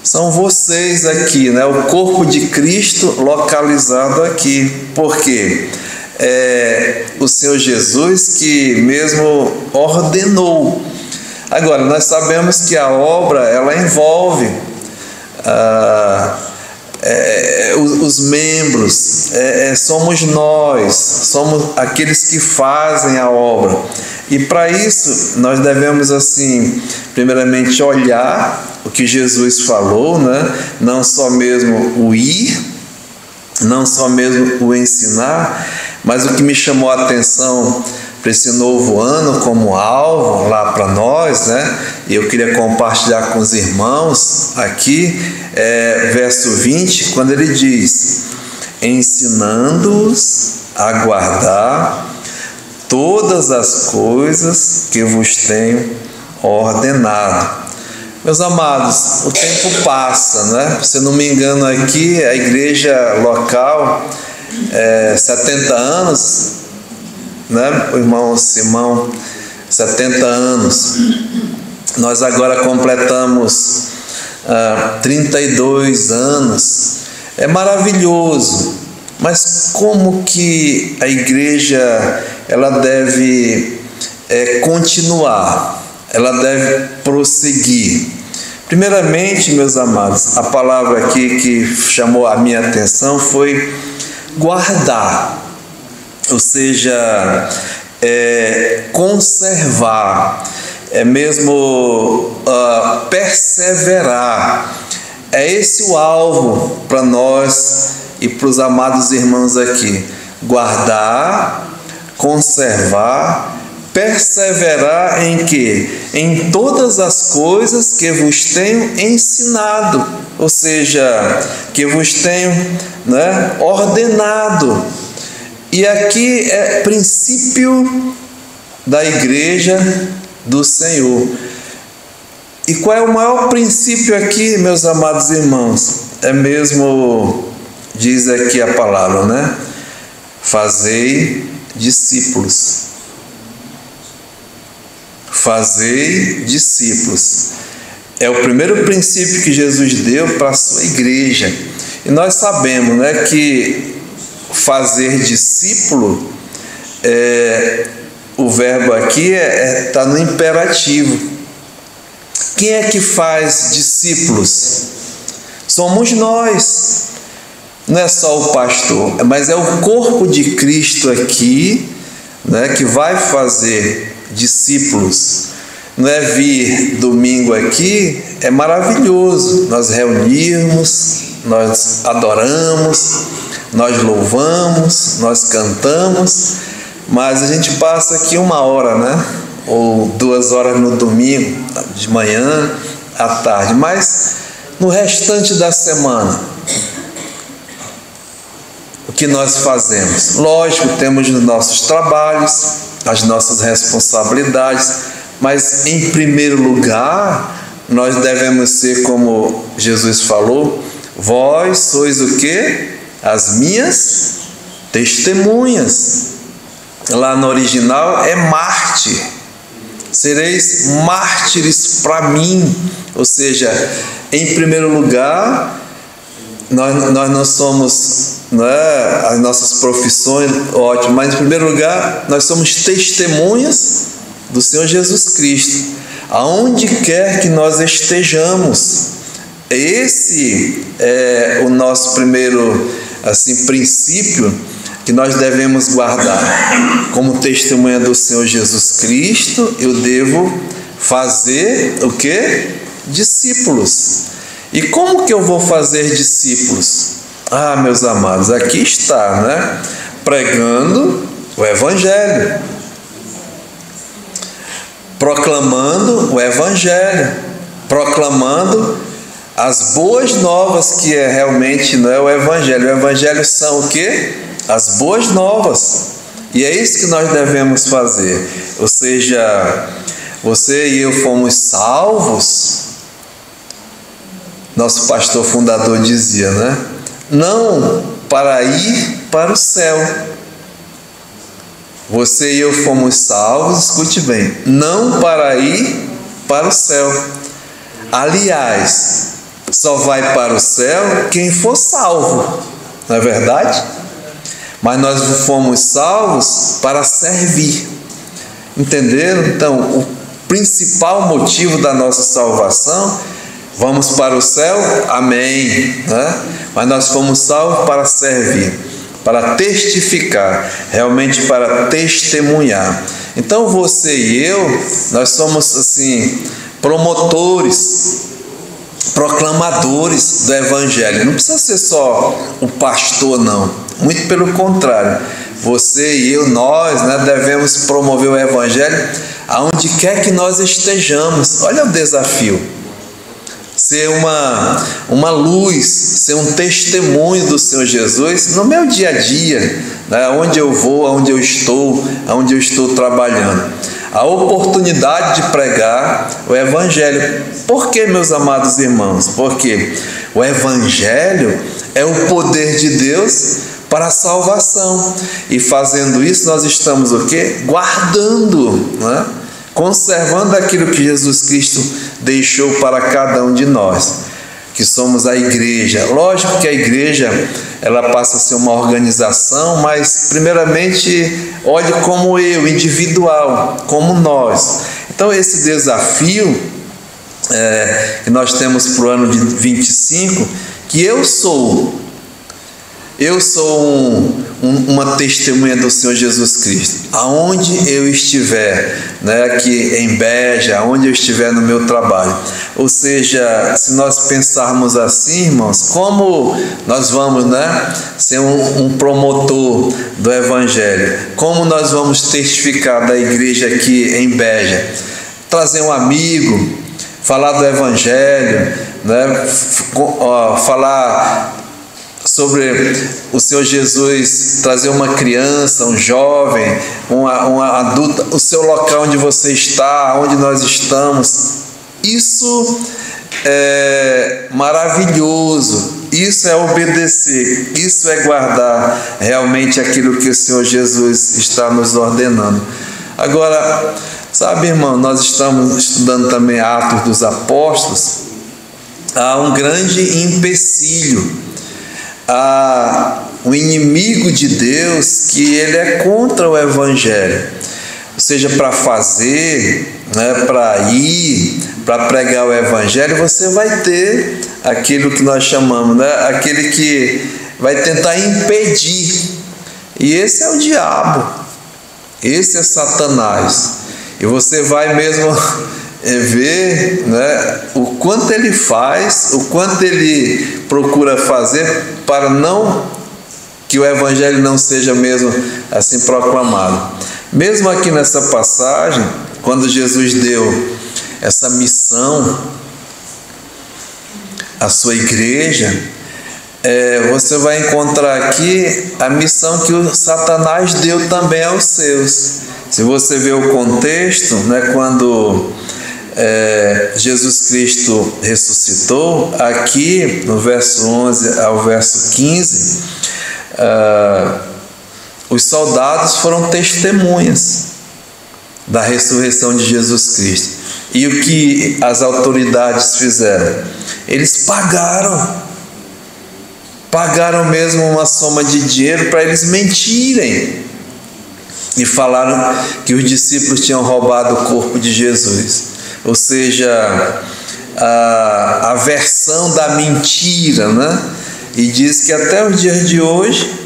São vocês aqui, né? O corpo de Cristo localizado aqui. Por quê? É o Senhor Jesus que mesmo ordenou. Agora, nós sabemos que a obra, ela envolve os membros, somos nós, somos aqueles que fazem a obra. E para isso, nós devemos, assim, primeiramente olhar o que Jesus falou, né? Não só mesmo o ir, não só mesmo o ensinar, mas o que me chamou a atenção para esse novo ano como alvo lá para nós, né? E eu queria compartilhar com os irmãos aqui, verso 20, quando ele diz: ensinando-os a guardar todas as coisas que vos tenho ordenado. Meus amados, o tempo passa, né? Se eu não me engano aqui, a igreja local, 70 anos, né? O irmão Simão, 70 anos. Nós agora completamos 32 anos. É maravilhoso Mas como que a igreja ela deve continuar? Ela deve prosseguir? Primeiramente, meus amados, a palavra aqui que chamou a minha atenção foi guardar, ou seja, conservar, mesmo perseverar. É esse o alvo para nós e para os amados irmãos aqui: guardar, conservar, perseverar em quê? Em todas as coisas que vos tenho ensinado, ou seja, que vos tenho, né, ordenado. E aqui é princípio da igreja do Senhor. E qual é o maior princípio aqui, meus amados irmãos? É mesmo, diz aqui a palavra, né? Fazei discípulos. Fazei discípulos. É o primeiro princípio que Jesus deu para a sua igreja. E nós sabemos, né, que fazer discípulo, o verbo aqui está no imperativo. Quem é que faz discípulos? Somos nós. Não é só o pastor, mas é o corpo de Cristo aqui, né, que vai fazer discípulos. Não é vir domingo aqui, é maravilhoso nós reunirmos, nós adoramos, nós louvamos, nós cantamos, mas a gente passa aqui 1 hora, né? Ou 2 horas no domingo, de manhã à tarde, mas no restante da semana, o que nós fazemos? Lógico, temos os nossos trabalhos, as nossas responsabilidades, mas em primeiro lugar, nós devemos ser como Jesus falou: vós sois o quê? As minhas testemunhas. Lá no original é mártir. Sereis mártires para mim. Ou seja, em primeiro lugar, nós não somos, né, as nossas profissões, ótimo, mas em primeiro lugar, nós somos testemunhas do Senhor Jesus Cristo, aonde quer que nós estejamos. Esse é o nosso primeiro, assim, princípio que nós devemos guardar. Como testemunha do Senhor Jesus Cristo, eu devo fazer o quê? Discípulos. E como que eu vou fazer discípulos? Ah, meus amados, aqui está, né? Pregando o Evangelho, proclamando o Evangelho, proclamando as boas novas, que é realmente, não é o Evangelho. O Evangelho são o quê? As boas novas. E é isso que nós devemos fazer. Ou seja, você e eu fomos salvos. Nosso pastor fundador dizia, né? Não para ir para o céu. Você e eu fomos salvos, escute bem, não para ir para o céu. Aliás, só vai para o céu quem for salvo, não é verdade? Mas nós fomos salvos para servir. Entenderam? Então, o principal motivo da nossa salvação, vamos para o céu? Amém, né? Mas nós fomos salvos para servir, para testificar, realmente para testemunhar. Então você e eu, nós somos assim, promotores, proclamadores do Evangelho. Não precisa ser só o pastor, não. Muito pelo contrário. Você e eu, nós, né, devemos promover o Evangelho aonde quer que nós estejamos. Olha o desafio. Ser uma luz, ser um testemunho do Senhor Jesus no meu dia a dia, né, onde eu vou, onde eu estou trabalhando. A oportunidade de pregar o Evangelho. Por que, meus amados irmãos? Porque o Evangelho é o poder de Deus para a salvação. E fazendo isso, nós estamos o quê? Guardando, né? Conservando aquilo que Jesus Cristo deixou para cada um de nós, que somos a igreja. Lógico que a igreja, ela passa a ser uma organização, mas primeiramente olhe como eu, individual, como nós. Então esse desafio que nós temos para o ano de 25, que eu sou uma testemunha do Senhor Jesus Cristo, aonde eu estiver, né, aqui em Beja, aonde eu estiver no meu trabalho. Ou seja, se nós pensarmos assim, irmãos, como nós vamos, né, ser um promotor do Evangelho, como nós vamos testificar da igreja aqui em Beja, trazer um amigo, falar do Evangelho, né, falar sobre o Senhor Jesus, trazer uma criança, um jovem, uma adulta, o seu local onde você está, onde nós estamos. Isso é maravilhoso, isso é obedecer, isso é guardar realmente aquilo que o Senhor Jesus está nos ordenando. Agora, sabe, irmão, nós estamos estudando também Atos dos Apóstolos. Há um grande empecilho, um inimigo de Deus, que ele é contra o Evangelho. Ou seja, para fazer, né, para ir, para pregar o Evangelho, você vai ter aquilo que nós chamamos, né, aquele que vai tentar impedir. E esse é o diabo, esse é Satanás. E você vai mesmo ver, né, o quanto ele faz, o quanto ele procura fazer para não que o Evangelho não seja mesmo assim proclamado. Mesmo aqui nessa passagem, quando Jesus deu essa missão à sua igreja, você vai encontrar aqui a missão que o Satanás deu também aos seus. Se você ver o contexto, né, quando Jesus Cristo ressuscitou, aqui no verso 11 ao verso 15, os soldados foram testemunhas da ressurreição de Jesus Cristo. E o que as autoridades fizeram? Eles pagaram mesmo uma soma de dinheiro para eles mentirem e falaram que os discípulos tinham roubado o corpo de Jesus. Ou seja, a versão da mentira, né? E diz que até os dias de hoje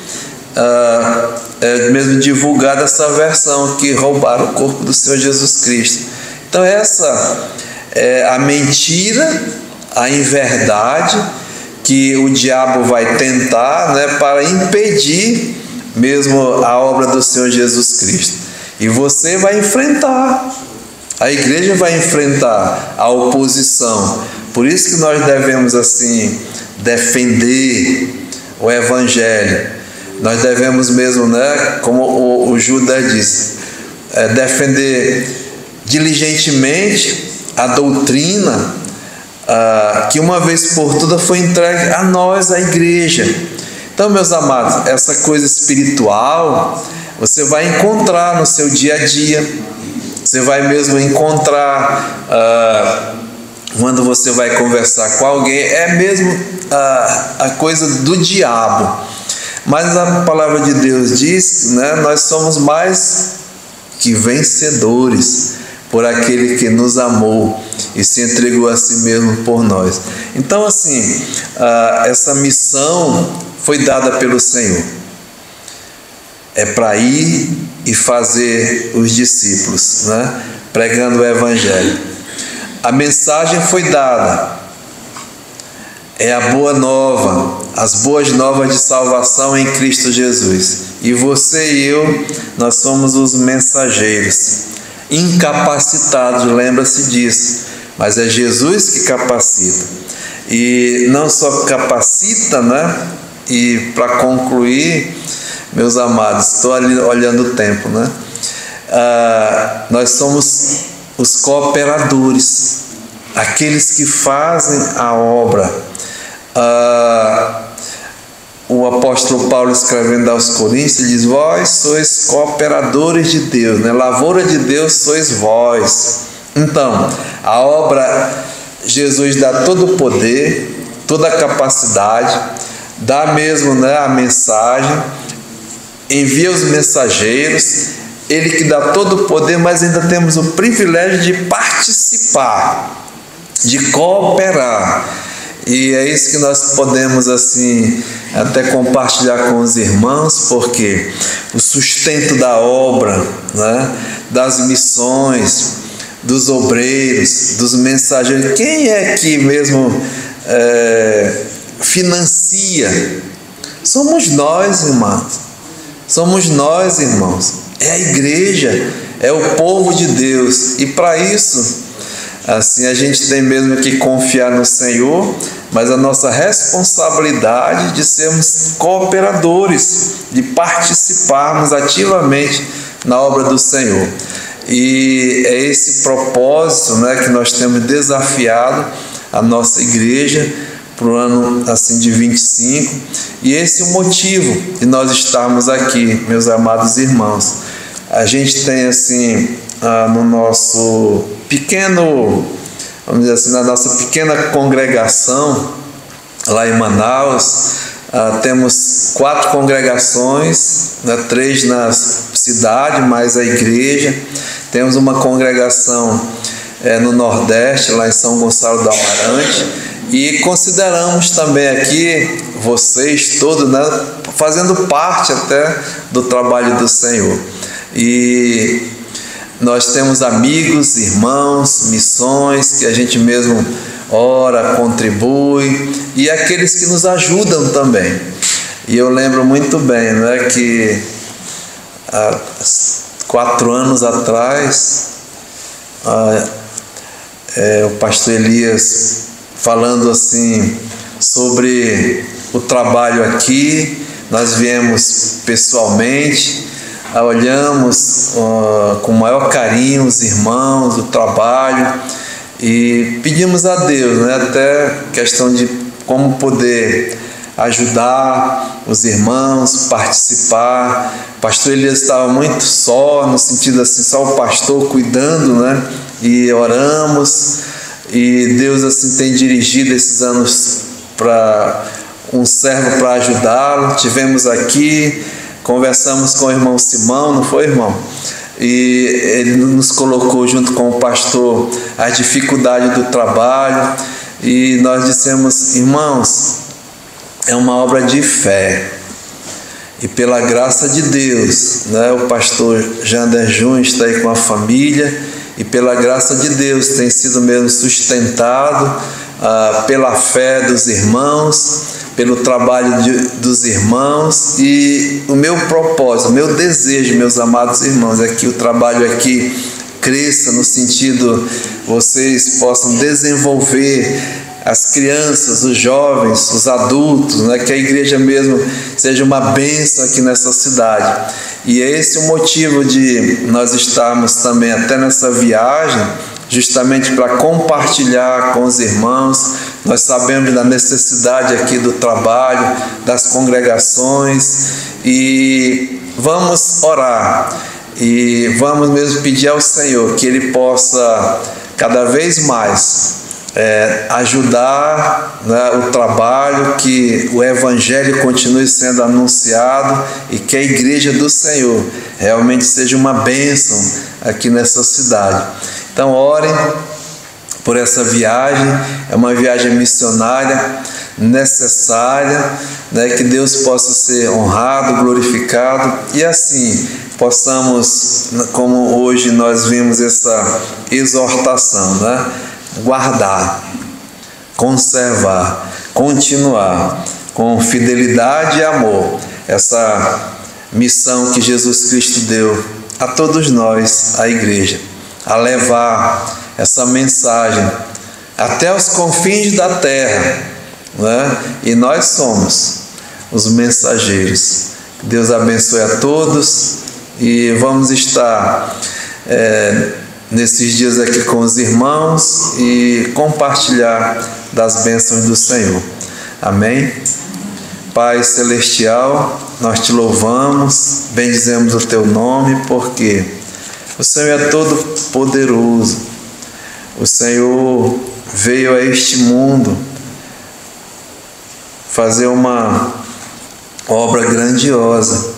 é mesmo divulgada essa versão, que roubaram o corpo do Senhor Jesus Cristo. Então essa é a mentira, a inverdade que o diabo vai tentar, né, para impedir mesmo a obra do Senhor Jesus Cristo. E você vai enfrentar, a igreja vai enfrentar a oposição. Por isso que nós devemos assim defender o Evangelho. Nós devemos mesmo, né, como o Judas disse, defender diligentemente a doutrina que uma vez por todas foi entregue a nós, a igreja. Então, meus amados, essa coisa espiritual você vai encontrar no seu dia a dia. Você vai mesmo encontrar quando você vai conversar com alguém, é mesmo a coisa do diabo. Mas a palavra de Deus diz, né, nós somos mais que vencedores por aquele que nos amou e se entregou a si mesmo por nós. Então, assim, essa missão foi dada pelo Senhor. É para ir e fazer os discípulos, né, pregando o Evangelho. A mensagem foi dada. É a boa nova, as boas novas de salvação em Cristo Jesus. E você e eu, nós somos os mensageiros, incapacitados, lembra-se disso. Mas é Jesus que capacita. E não só capacita, né? E para concluir, meus amados, estou ali olhando o tempo, né? Nós somos os cooperadores, aqueles que fazem a obra. O apóstolo Paulo, escrevendo aos Coríntios, diz: vós sois cooperadores de Deus, né? Lavoura de Deus sois vós. Então, a obra, Jesus dá todo o poder, toda a capacidade, dá mesmo, né, a mensagem, envia os mensageiros, Ele que dá todo o poder, mas ainda temos o privilégio de participar, de cooperar. E é isso que nós podemos assim até compartilhar com os irmãos, porque o sustento da obra, né, das missões, dos obreiros, dos mensageiros, quem é que mesmo financia? Somos nós, irmãos. Somos nós, irmãos. É a igreja, é o povo de Deus. E para isso, assim, a gente tem mesmo que confiar no Senhor, mas a nossa responsabilidade de sermos cooperadores, de participarmos ativamente na obra do Senhor. E é esse propósito, né, que nós temos desafiado a nossa igreja para o ano assim de 25, e esse é o motivo de nós estarmos aqui, meus amados irmãos. A gente tem assim no nosso pequeno, vamos dizer assim, na nossa pequena congregação lá em Manaus, temos 4 congregações, né, 3 na cidade, mais a igreja. Temos uma congregação no Nordeste, lá em São Gonçalo do Amarante, e consideramos também aqui vocês todos, né, fazendo parte até do trabalho do Senhor. E nós temos amigos, irmãos, missões, que a gente mesmo ora, contribui, e aqueles que nos ajudam também. E eu lembro muito bem, né, que há 4 anos atrás, o pastor Elias falando assim sobre o trabalho aqui, nós viemos pessoalmente, olhamos com o maior carinho os irmãos, o trabalho, e pedimos a Deus, né, até questão de como poder ajudar os irmãos, participar. O pastor Elias estava muito só, no sentido assim, só o pastor cuidando, né, e oramos, e Deus assim tem dirigido esses anos para um servo para ajudá-lo. Tivemos aqui, conversamos com o irmão Simão, não foi, irmão? E ele nos colocou junto com o pastor a dificuldade do trabalho, e nós dissemos: irmãos, é uma obra de fé, e pela graça de Deus, né, o pastor Jander Júnior está aí com a família, e pela graça de Deus tem sido mesmo sustentado pela fé dos irmãos, pelo trabalho dos irmãos. E o meu propósito, o meu desejo, meus amados irmãos, é que o trabalho aqui cresça no sentido vocês possam desenvolver as crianças, os jovens, os adultos, né, que a igreja mesmo seja uma bênção aqui nessa cidade. E é esse o motivo de nós estarmos também até nessa viagem, justamente para compartilhar com os irmãos. Nós sabemos da necessidade aqui do trabalho, das congregações, e vamos orar, e vamos mesmo pedir ao Senhor que Ele possa cada vez mais ajudar, né, o trabalho, que o Evangelho continue sendo anunciado e que a igreja do Senhor realmente seja uma bênção aqui nessa cidade. Então orem por essa viagem, é uma viagem missionária necessária, né, que Deus possa ser honrado, glorificado, e assim possamos, como hoje nós vimos essa exortação, né, guardar, conservar, continuar com fidelidade e amor essa missão que Jesus Cristo deu a todos nós, a igreja, a levar essa mensagem até os confins da terra, né? E nós somos os mensageiros. Deus abençoe a todos, e vamos estar nesses dias aqui com os irmãos e compartilhar das bênçãos do Senhor. Amém? Pai Celestial, nós te louvamos, bendizemos o teu nome, porque o Senhor é todo poderoso. O Senhor veio a este mundo fazer uma obra grandiosa.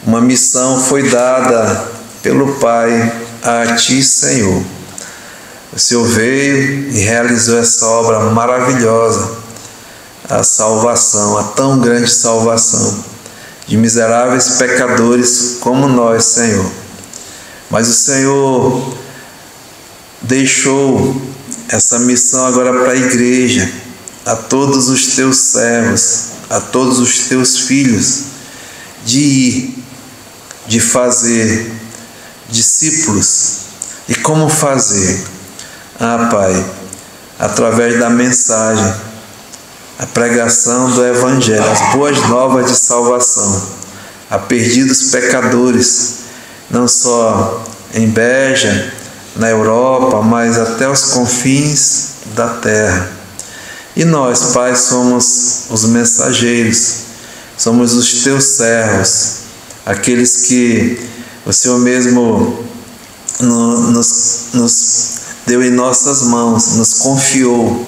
Uma missão foi dada pelo Pai a ti, Senhor. O Senhor veio e realizou essa obra maravilhosa, a salvação, a tão grande salvação de miseráveis pecadores como nós, Senhor. Mas o Senhor deixou essa missão agora para a igreja, a todos os teus servos, a todos os teus filhos, de ir, de fazer discípulos. E como fazer? Pai, através da mensagem, a pregação do Evangelho, as boas novas de salvação a perdidos pecadores, não só em Beja, na Europa, mas até os confins da terra. E nós, Pai, somos os mensageiros, somos os teus servos, aqueles que o Senhor mesmo nos deu em nossas mãos, nos confiou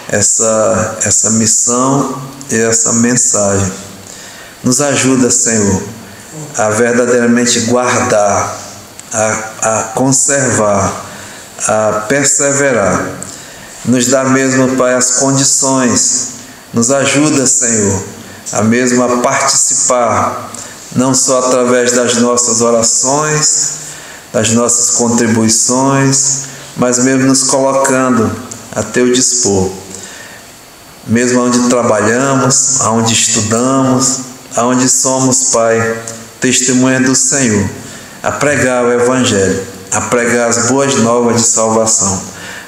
essa missão e essa mensagem. Nos ajuda, Senhor, a verdadeiramente guardar, a conservar, a perseverar. Nos dá mesmo, Pai, as condições. Nos ajuda, Senhor, a mesmo a participar, não só através das nossas orações, das nossas contribuições, mas mesmo nos colocando a teu dispor. Mesmo onde trabalhamos, aonde estudamos, aonde somos, Pai, testemunha do Senhor, a pregar o Evangelho, a pregar as boas novas de salvação.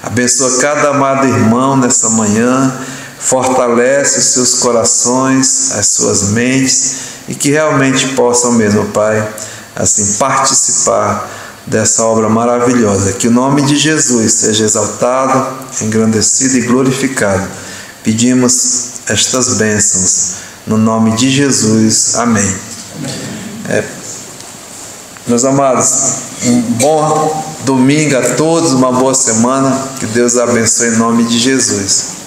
Abençoa cada amado irmão nessa manhã, fortalece os seus corações, as suas mentes, e que realmente possam mesmo, Pai, assim participar dessa obra maravilhosa. Que o nome de Jesus seja exaltado, engrandecido e glorificado. Pedimos estas bênçãos no nome de Jesus. Amém. Meus amados, um bom domingo a todos, uma boa semana. Que Deus abençoe em nome de Jesus.